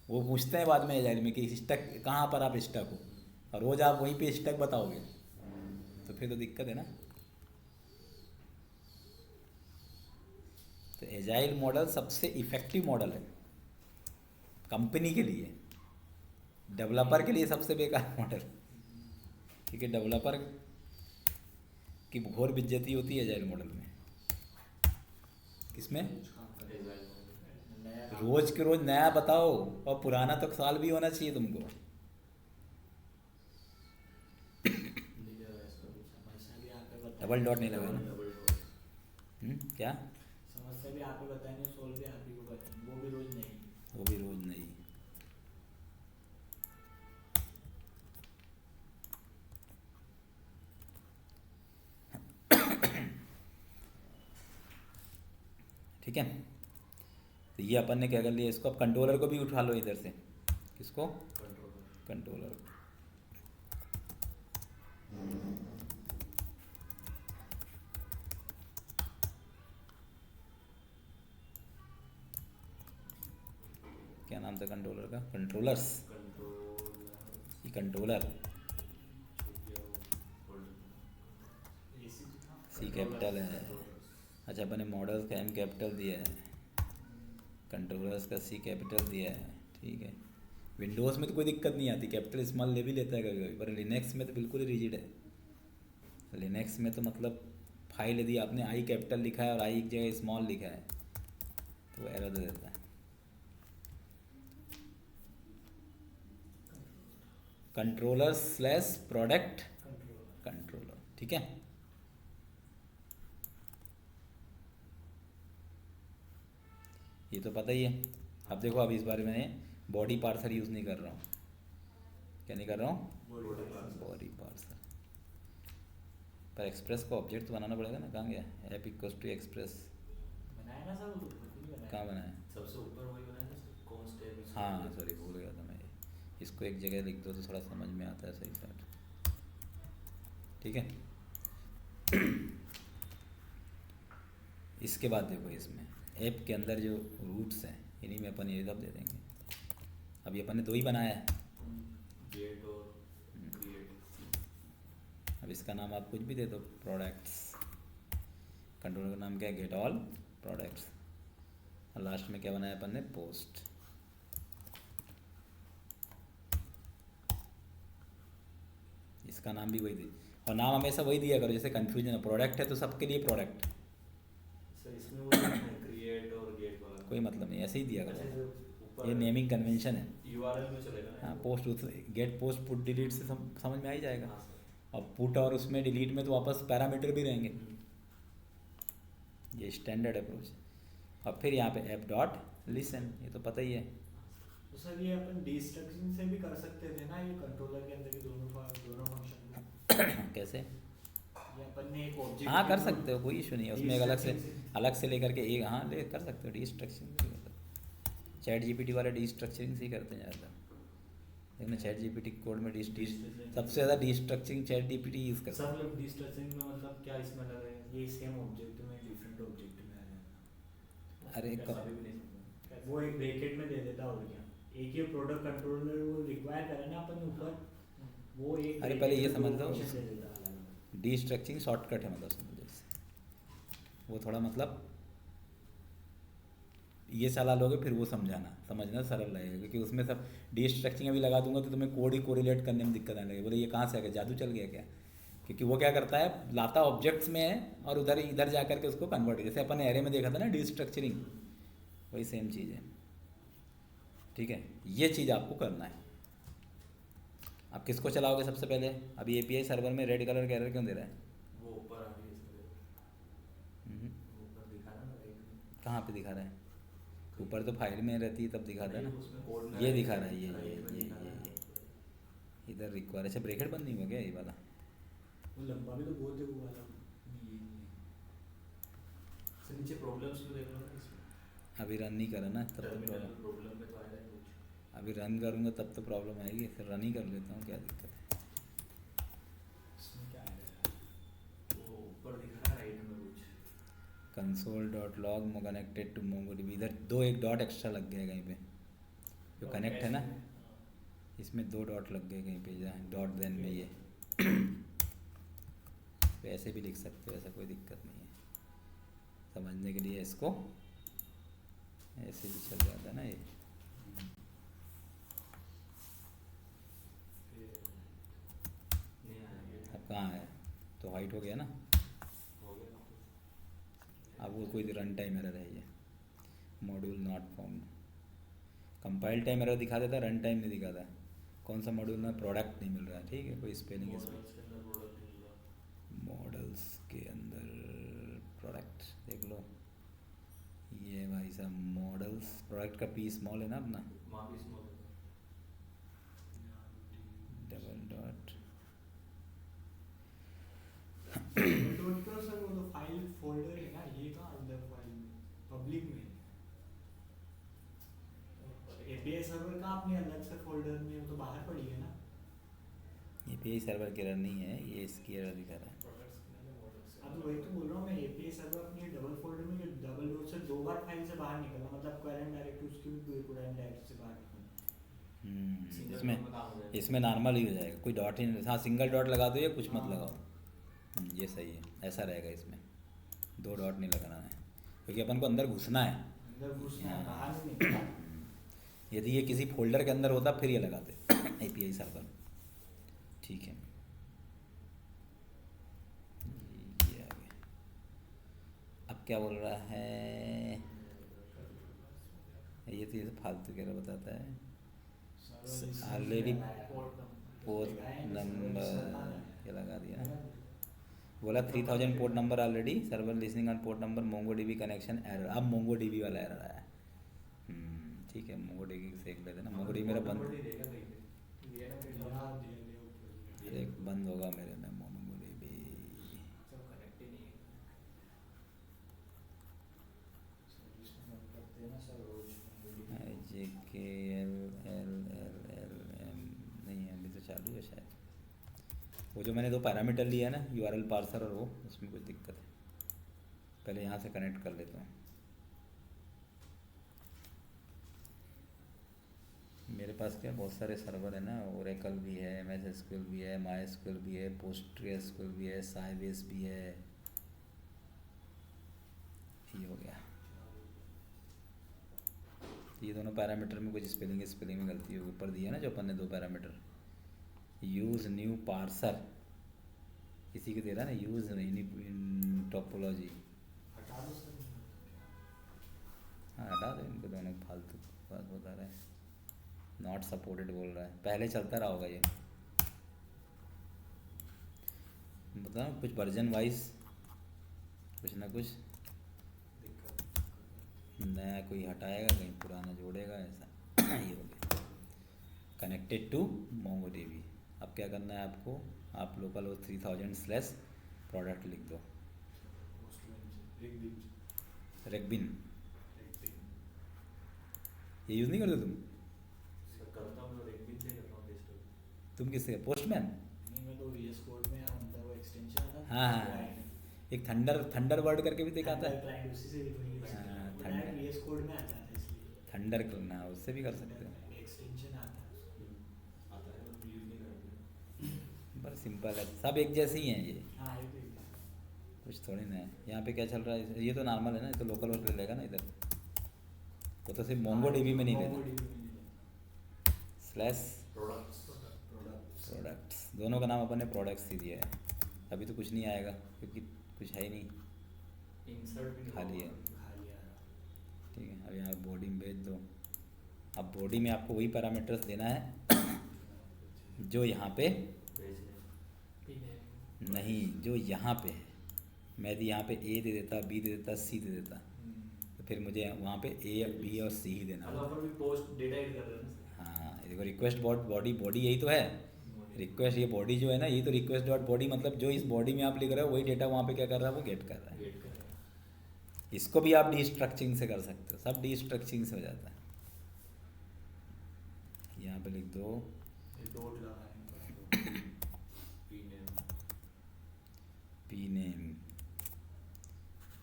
वो पूछते हैं बाद में एजाइल में कि स्टक कहाँ पर आप स्टक हो, और रोज़ आप वहीं पे स्टक बताओगे, तो फिर तो दिक्कत है ना। तो एजाइल मॉडल सबसे इफ़ेक्टिव मॉडल है कंपनी के लिए, डेवलपर के लिए सबसे बेकार मॉडल, क्योंकि डेवलपर की घोर बेइज्जती होती है एजाइल मॉडल में। किसमें, नया रोज के रोज नया बताओ, और पुराना तो साल भी होना चाहिए तुमको। समस्या भी आप पे बताएंगे, डबल डॉट नहीं लगा ना, डबल डॉट। क्या, समस्या भी आप पे बताएंगे, सोल्व भी आप ही को बताएंगे, वो भी रोज नहीं। वो भी रोज नहीं। ठीक है, तो ये अपन ने क्या कर लिया, इसको अब कंट्रोलर को भी उठा लो इधर से। किसको, कंट्रोलर को। क्या नाम था कंट्रोलर का, कंट्रोलर्स, ये कंट्रोलर सी कैपिटल है। अच्छा अपन ने मॉडल्स का M कैपिटल दिया है, कंट्रोलर्स का C कैपिटल दिया है, ठीक है। विंडोज़ में तो कोई दिक्कत नहीं आती, कैपिटल स्मॉल ले भी लेता है कभी कभी, पर लिनक्स में तो बिल्कुल ही रिजिड है। लिनक्स में तो मतलब फाइल यदि आपने आई कैपिटल लिखा है और आई की जगह स्मॉल लिखा है तो वो एरर दे देता है। कंट्रोलर स्लैश प्रोडक्ट कंट्रोलर, ठीक है। ये तो पता ही है। अब देखो, अब इस बारे में बॉडी पार्सर यूज़ नहीं कर रहा हूँ। क्या नहीं कर रहा हूँ, बॉडी पार्सर। पर एक्सप्रेस को ऑब्जेक्ट तो बनाना पड़ेगा ना, कहाँ गया, ऐप इक्वल्स टू एक्सप्रेस, बनाया ना सर, वो खुद ही बनाया। कहाँ बनाया, सबसे ऊपर वही बनाया ना सर, कॉन्स्ट है। हाँ सॉरी भूल गया था मैं ये। इसको एक जगह लिख दो तो थोड़ा समझ में आता है सही साथ, ठीक है। इसके बाद देखो, इसमें ऐप के अंदर जो रूट्स हैं इन्हीं में अपन ये सब दे देंगे। अब ये अपन ने 2 ही बनाया है, गेट और क्रिएट। अब इसका नाम आप कुछ भी दे दो, प्रोडक्ट्स। कंट्रोलर का नाम क्या है, गेट ऑल प्रोडक्ट्स। और लास्ट में क्या बनाया अपन ने, पोस्ट। इसका नाम भी वही दे। और नाम हमेशा वही दिया करो, जैसे कन्फ्यूजन है, प्रोडक्ट है तो सबके लिए प्रोडक्ट, सर इसमें वो क्रिएट और गेट वाला कोई मतलब नहीं, ऐसे ही दिया अच्छा, करो, जो ऊपर ये नेमिंग कन्वेंशन है। यूआरएल में चलेगा ना? हाँ, post get post put delete से समझ में आ ही जाएगा। हाँ सर। और पुट और उसमें डिलीट में तो वापस पैरामीटर भी रहेंगे, ये स्टैंडर्ड अप्रोच। और फिर यहाँ पे ऐप डॉट लिसन, ये तो पता ही है। तो सर ये अपन डिस्ट्रक्शन से भी कर सकते थे ना, ये कंट्रोलर के अंदर के दोनों फंक्शन कैसे? ये अपन ने एक ऑब्जेक्ट हाँ कर सकते हो, कोई इशू नहीं है उसमें, एक अलग से लेकर के एक, हाँ ले कर सकते हो डिस्ट्रक्शन। चैट जीपीटी वाले डिस्ट्रक्चरिंग से ही करते हैं ज़्यादा, लेकिन चैट जीपीटी कोड में सबसे ज़्यादा डिस्ट्रक्चरिंग चैट जीपीटी यूज़ करता है। सर मतलब डिस्ट्रक्चरिंग में मतलब क्या इसमें अलग है? ये सेम ऑब्जेक्ट में डिफरेंट ऑब्जेक्ट में आ जाएगा। अरे ऐसा भी नहीं समझा। वो एक ब्रैकेट में दे देता और क्या, एक ही प्रोडक्ट कंट्रोलर वो रिक्वायर करे ना अपन ऊपर, वो एक अरे पहले ये bracket में समझ दो लो, function दे देता अलग-अलग। डिस्ट्रक्चरिंग शॉर्टकट है, मतलब समझो इससे। वो थोड़ा मतलब ये सलाह लोगे फिर वो समझना सरल रहेगा, क्योंकि उसमें सब डिस्ट्रक्चरिंग अभी लगा दूंगा तो तुम्हें कोड ही कोरिलेट करने में दिक्कत आने लगेगी, बोले ये कहाँ से आ गया, जादू चल गया क्या? क्योंकि वो क्या करता है, लाता ऑब्जेक्ट्स में है और उधर इधर जा करके उसको कन्वर्ट, जैसे अपन एरे में देखा था ना डिस्ट्रक्चरिंग, वही सेम चीज़ है। ठीक है, ये चीज़ आपको करना है। आप किसको चलाओगे सबसे पहले? अभी एपीआई सर्वर में रेड कलर का एरर क्यों दे रहा है? वो ऊपर आ रही है सर, हम्म, ऊपर दिखा रहा ना राइट में। कहाँ पे दिखा रहा है? ऊपर तो फाइल में रहती है तब दिखाता है ना, उसमें कोड में ये दिखा रहा है, ये राइट में ये दिखा रहा है। इधर रिक्वायर। अच्छा ब्रेकेट बंद नहीं हुआ क्या ये वाला? वो लंबा भी तो बहुत है वो वाला, ये नहीं है। सर नीचे प्रॉब्लम्स भी देख लो ना इसमें, अभी रन नहीं करा ना तब तो टर्मिनल प्रॉब्लम, प्रॉब्लम में तो आएगा ही कुछ। अभी रन करूँगा तब तो प्रॉब्लम आएगी, फिर रन ही कर लेता हूँ, क्या दिक्कत है? इसमें क्या आएगा? वो ऊपर दिखा रहा है राइट में कुछ। console.log कनेक्टेड टू MongoDB, इधर एक डॉट एक्स्ट्रा लग गया कहीं पे, जो कनेक्ट है ना इसमें 2 डॉट लग गए कहीं पे, जहाँ डॉट देन में ये तो ऐसे भी लिख सकते हो, ऐसा कोई दिक्कत नहीं है। समझने के लिए इसको ऐसे भी चल जाता है ना ये। नहीं आएगा, अब कहाँ है? तो हाइट हो गया ना, हो गया। अब वो कोई रन टाइम एरर है, ये module not found. Compile time error दिखा देता, रन टाइम नहीं दिखाता। कौन सा मॉड्यूल में प्रोडक्ट नहीं मिल रहा है? ठीक है, कोई स्पेलिंग इसमें, मॉडल्स के अंदर प्रोडक्ट देख लो, ये भाई साहब मॉडल्स, प्रोडक्ट का पी स्मॉल है ना अपना, डबल डॉट डॉट करो सर, वो तो फाइल फोल्डर है ना, ये कहाँ अंदर फाइल में पब्लिक में, एपीआई सर्वर का अपने अलग से फोल्डर में, वो तो बाहर पड़ी है ना। एपीआई सर्वर की एरर नहीं है ये, इसकी एरर दिखा रहा है। हाँ तो वही तो बोल रहा हूँ मैं, एपीआई सर्वर अपनी डबल फोल्डर में, जो डबल डॉट से 2 बार फाइल से बाहर निकलना, मतलब करंट डायरेक्टरी उसकी भी करंट डायरेक्टरी से बाहर निकलना। इसमें नॉर्मल ही हो जाएगा, कोई डॉट ही नहीं। हाँ सिंगल डॉट लगा दो या कुछ मत लगाओ, ये सही है, ऐसा रहेगा। इसमें 2 डॉट नहीं लगाना है, क्योंकि अपन को अंदर घुसना है। अंदर घुसना है, बाहर नहीं निकलना। यदि ये किसी फोल्डर के अंदर होता फिर ये लगाते एपीआई सर्वर। ठीक है, ये आ गया। अब क्या बोल रहा है ये? तो ये फालतू कह रहा बताता है, ऑलरेडी पोर्ट नंबर ये लगा दिया ना, बोला 3000 port number already, server listening on port number, MongoDB connection error. अब MongoDB वाला एरर आया। ठीक है, MongoDB से देख लेते ना, MongoDB मेरा बंद एक बंद होगा मेरे में MongoDB। JKLLLM नहीं है अभी तो, चालू है शायद। वो जो मैंने 2 पैरामीटर लिया है ना, URL पार्सर और वो, उसमें कुछ दिक्कत है। पहले यहाँ से कनेक्ट कर लेता हूँ। मेरे पास क्या बहुत सारे सर्वर है ना, ओरेकल भी है, MS SQL भी है, MySQL भी है, PostgreSQL भी है, Sybase भी है। ये हो गया। ये दोनों पैरामीटर में कुछ स्पेलिंग में गलती होगी। ऊपर दिया ना जो अपन ने 2 पैरामीटर, यूज़ न्यू पार्सर, किसी को दे रहा है ना यूज इन टोपोलॉजी। हटा दो सर। हाँ हटा दो इनको दोनों फालतू बात बता रहे हैं। नॉट सपोर्टेड बोल रहा है, पहले चलता रहा होगा ये। बताओ कुछ वर्जन वाइज कुछ ना कुछ नया कोई हटाएगा कहीं पुराना जोड़ेगा ऐसा ये हो गया। Connected to MongoDB. अब क्या करना है आपको, आप लोकल 3000 / प्रोडक्ट लिख दो। रेगबिन ये यूज़ नहीं करते तुम? करता हूँ मैं एक दिन से करता हूँ टेस्ट। तुम किससे पोस्टमैन? नहीं मैं तो VS कोड में मतलब वो एक्सटेंशन आता है। हाँ हाँ एक थंडर वर्ड करके भी दिखाता है। क्लाइंट उसी से हाँ, थंडर VS कोड में आ जाता है इसलिए। थंडर करना उससे भी कर सकते हो। एक्सटेंशन आता है। आता है पर यूज़ नहीं करते। बस सिंपल है, सब एक जैसे ही हैं ये, हाँ ये तो एक है। कुछ थोड़ी ना है। यहाँ पे क्या चल रहा है, ये तो नॉर्मल है ना, ये तो लोकल वर्ड ले लेगा ना इधर। वो तो सिर्फ मोंगो डीबी में नहीं देना। MongoDB में नहीं देना। / प्रोडक्ट्स। प्रोडक्ट्स दोनों का नाम अपन ने प्रोडक्ट्स ही दिया है। अभी तो कुछ नहीं आएगा क्योंकि कुछ है ही नहीं, इंसर्ट भी खाली है। खाली आ रहा। ठीक है, अब यहाँ बॉडी में भेज दो। अब बॉडी में आपको वही पैरामीटर्स देना है जो यहाँ पे नहीं, जो यहाँ पे है। मैं यदि यहाँ पे A दे देता, B दे देता, C दे देता, तो फिर मुझे वहाँ पे A, B और C ही देना मतलब होगा। अपन भी पोस्ट डेटा ऐड कर रहे हैं ना। हाँ देखो रिक्वेस्ट बॉडी यही तो है। रिक्वेस्ट ये बॉडी जो है ना, ये तो रिक्वेस्ट डॉट बॉडी मतलब जो इस बॉडी में आप लिख रहे हो वही डेटा वहाँ पे क्या कर रहा है, वो गेट कर रहा है। वेट कर रहे हैं। इसको भी आप डीस्ट्रक्चरिंग से कर सकते हो, सब डीस्ट्रक्चरिंग से हो जाता है। यहाँ पे लिख दो ये डॉट लगाने पी नेम।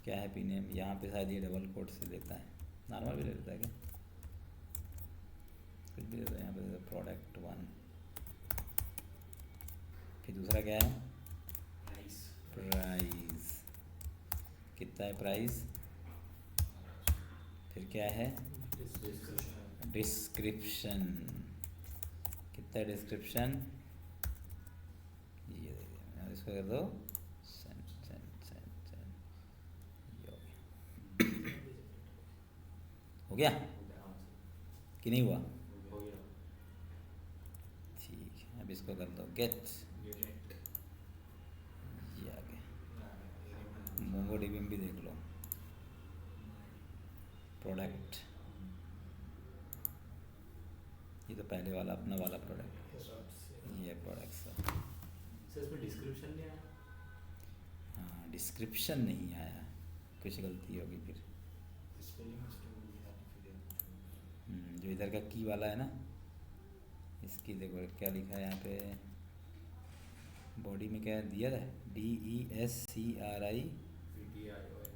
क्या है पी नेम? यहाँ पे शायद ये डबल कोट से देता है, नॉर्मल भी ले लेता है क्या, कुछ भी देता है। यहाँ पे प्रोडक्ट 1, फिर दूसरा क्या है प्राइस। कितना है प्राइस? फिर क्या है डिस्क्रिप्शन। कितना है डिस्क्रिप्शन? ये देखिए इसको कर दो सेंड सेंड सेंड सेंड। ये हो गया कि नहीं हुआ? हो गया। ठीक है, अब इसको कर दो गेट। ये आ गया। मोंगो डीबी में भी देख लो प्रोडक्ट, ये तो पहले वाला अपना वाला प्रोडक्ट, ये प्रोडक्ट सब। सर इसमें डिस्क्रिप्शन नहीं आया? हाँ डिस्क्रिप्शन नहीं आया, कुछ गलती होगी फिर। जो इधर का की वाला है ना, इसकी देखो क्या लिखा है यहाँ पे बॉडी में, क्या दिया है DESCRI PTIOI।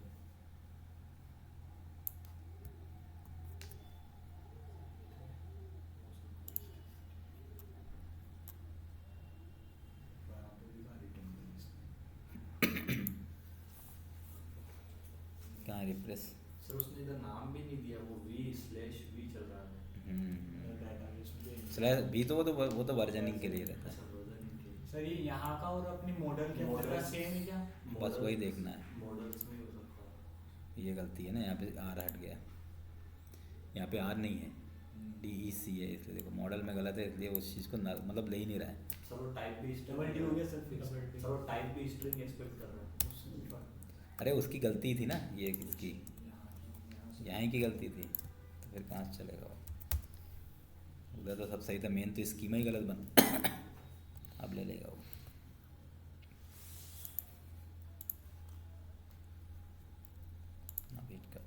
कहाँ रिफ्रेश? सर उसने इधर नाम भी नहीं दिया, वो V/V चल रहा है। डाटाबेस में स्लैश भी तो वो तो वर्जनिंग के लिए रहता है। अच्छा वर्जन के सर ये यहाँ का और अपनी मॉडल के अंदर का सेम है क्या? बस वही देखना है। मॉडल्स में हो सकता है। ये गलती है ना, यहाँ पे R हट गया, यहाँ पे R नहीं है DEC है, इसलिए देखो मॉडल में गलत है, इसलिए उस चीज़ को मतलब ले ही नहीं रहा है। सर वो टाइप भी डबल टी हो गया सर, फिर डबल टी। सर वो टाइप भी स्ट्रिंग एक्सपेक्ट कर रहा है। अरे उसकी गलती थी ना, ये किसकी, यहाँ की गलती थी, तो फिर कहाँ से चलेगा वो? उधर तो सब सही था, मेन तो स्कीमा ही गलत बन अब ले लेगा वो। वेट कर,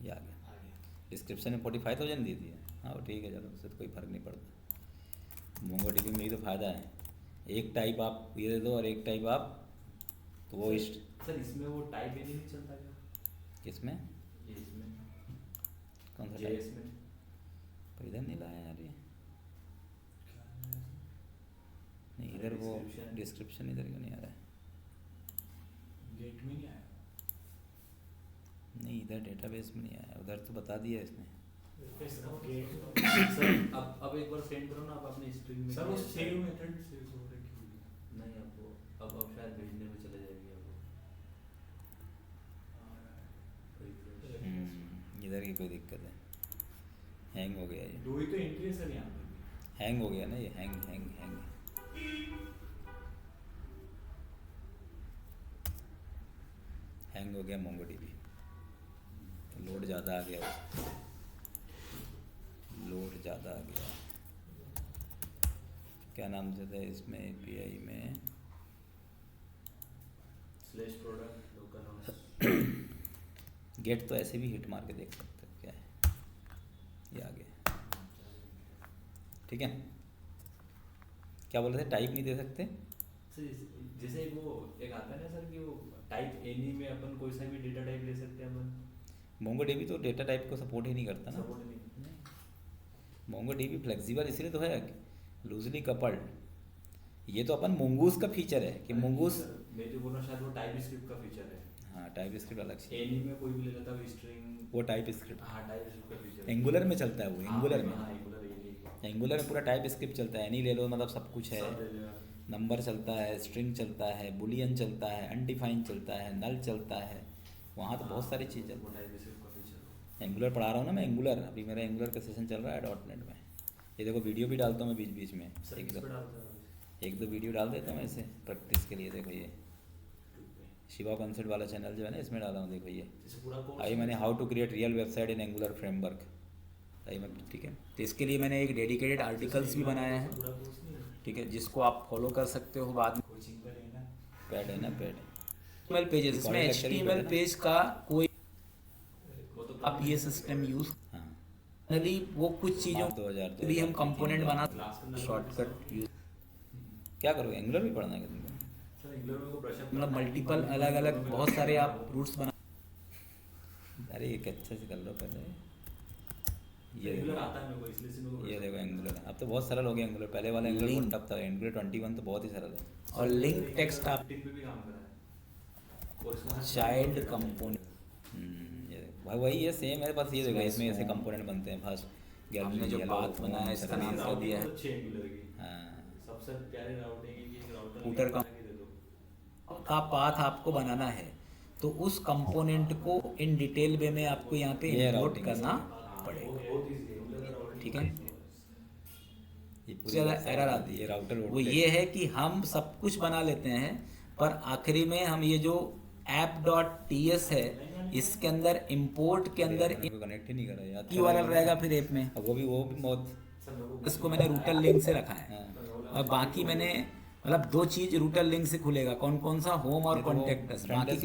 ये आ गया। डिस्क्रिप्शन में 45,000 दी थी। हाँ वो ठीक है, चलो उससे तो कोई फ़र्क नहीं पड़ता। मोंगो डीबी में ही तो फ़ायदा है, एक टाइप आप ये दे दो और एक टाइप आप तो वो सर इसमें वो टाइप नहीं चलता क्या? किसमें? ये इसमें कौन सा JS टाइप? में पर इधर नहीं लाया यार ये, नहीं इधर वो डिस्क्रिप्शन इधर क्यों नहीं आ रहा है? गेट में नहीं आया। नहीं इधर डेटाबेस में नहीं आया, उधर तो बता दिया इसने। सर अब एक बार सेंड करो ना, आप अपनी स्ट्रिंग में। सर वो सेव मेथड से हो रहा है। नहीं अब वो अब शायद भेजने में चले जाएगी अब इधर की कोई दिक्कत है, हैंग हो गया ये, दो ही तो एंट्री है सर यहाँ पे भी। हैंग हो गया ना ये, हैंग हैंग हैंग हैंग हो गया मोंगोडीबी। तो लोड ज़्यादा आ गया, लोड ज़्यादा आ गया। क्या नाम से था इसमें एपीआई में, स्लैश प्रोडक्ट लोकल गेट तो ऐसे भी हिट मार के देख सकते हो क्या है, ये आ गया। ठीक है, क्या बोल रहे थे, टाइप नहीं दे सकते? जैसे वो एक आता है ना सर कि वो टाइप एनी में अपन कोई सा भी डेटा टाइप ले सकते हैं अपन। मोंगोडीबी तो डेटा टाइप को सपोर्ट ही नहीं करता ना। सपोर्ट नहीं। मोंगोडीबी फ्लेक्सिबल इसलिए तो है, लूजली कपल्ड। ये तो अपन मोंगूस का फीचर है कि मोंगूस, मैं जो बोल रहा हूँ शायद वो टाइप स्क्रिप्ट का फीचर है। हाँ टाइप स्क्रिप्ट अलग से, एनी में कोई भी ले लेता है स्ट्रिंग, वो टाइप स्क्रिप्ट हाँ टाइप स्क्रिप्ट का फीचर एंगुलर में चलता है, वो एंगुलर में, हाँ एंगुलर एनी एंगुलर में पूरा टाइप स्क्रिप्ट चलता है। एनी ले लो मतलब सब कुछ है, सब ले लेगा। नंबर चलता है, स्ट्रिंग चलता है, बुलियन चलता है, अनडिफाइंड चलता है, नल चलता है, वहाँ तो बहुत सारी चीज़ वो है। टाइप स्क्रिप्ट का फीचर है। एंगुलर पढ़ा रहा हूँ ना मैं, एंगुलर, अभी मेरा एंगुलर का सेशन चल रहा है .NET में। ये देखो वीडियो भी डालता हूँ मैं बीच बीच में, सर एक किस दो पे डालता है? एक दो वीडियो डाल देता हूँ ऐसे प्रैक्टिस के लिए। देखो ये शिवा कॉन्सेप्ट वाला चैनल जो है ना, इसमें डाला हूँ, देखो ये जैसे पूरा कोर्स आई मैंने how to create real website in Angular framework आई मैं, ठीक है। तो इसके लिए मैंने एक डेडिकेटेड आर्टिकल्स भी बनाया है, पूरा कोर्स नहीं है। ठीक है, जिसको आप फॉलो कर सकते हो बाद में। कोचिंग पर है ना। पैड है ना, पैड HTML पेजेस, इसमें Recorded lecture भी HTML पढ़े पेज का कोई वो तो आप ये सिस्टम यूज हाँ फाइनली वो कुछ चीज़ों 2000 के भी हम कंपोनेंट बना क्लास के अंदर शॉर्टकट यूज, क्या करोगे, एंगुलर भी पढ़ना है तुमको? सर एंगुलर में को ब्रश अप मतलब मल्टीपल अलग अलग बहुत सारे आप रूट्स बना। अरे एक अच्छे से कर लो पहले। ये एंगुलर आता है मेरे को इसलिए से मेरे को ये देखो एंगुलर, अब तो बहुत सरल हो गया एंगुलर, पहले वाला एंगुलर बहुत टफ था, एंगुलर 21 तो बहुत ही सरल है। और लिंक टेक्स्ट आप टिक पे भी काम करा है। और इसमें चाइल्ड कंपोनेंट ये देखो भाई वही है सेम है, बस ये देखो इसमें ऐसे कंपोनेंट बनते हैं। फर्स्ट हमने जो path बनाया इसका नाम क्या दिया है? अच्छे एंगुलर की हाँ सबसे प्यारे राउटिंग है कि एक राउटर Footer का- दे दो। का पाथ आपको बनाना है, तो उस कंपोनेंट को इन डिटेल वे में आपको यहाँ पे ये इंपोर्ट routing करना हाँ, पड़ेगा। वो बहुत easy है, एंगुलर का routing ठीक है। बहुत easy ये पूरी ज़्यादा website एरर आती ये है, राउटर वो ये है कि हम सब कुछ बना लेते हैं, पर आखिरी में हम ये जो app.ts है इसके अंदर इंपोर्ट के अंदर कनेक्ट ही नहीं करा यार, URL रहेगा फिर ऐप में, अब वो भी बहुत सर मेरे को इसको मैंने रूटर लिंक से रखा है। हाँ। और बाकी मैंने मतलब दो चीज रूटर लिंक से खुलेगा, कौन कौन सा, होम और नहीं तो वो कॉन्टेक्ट, front बाकी desk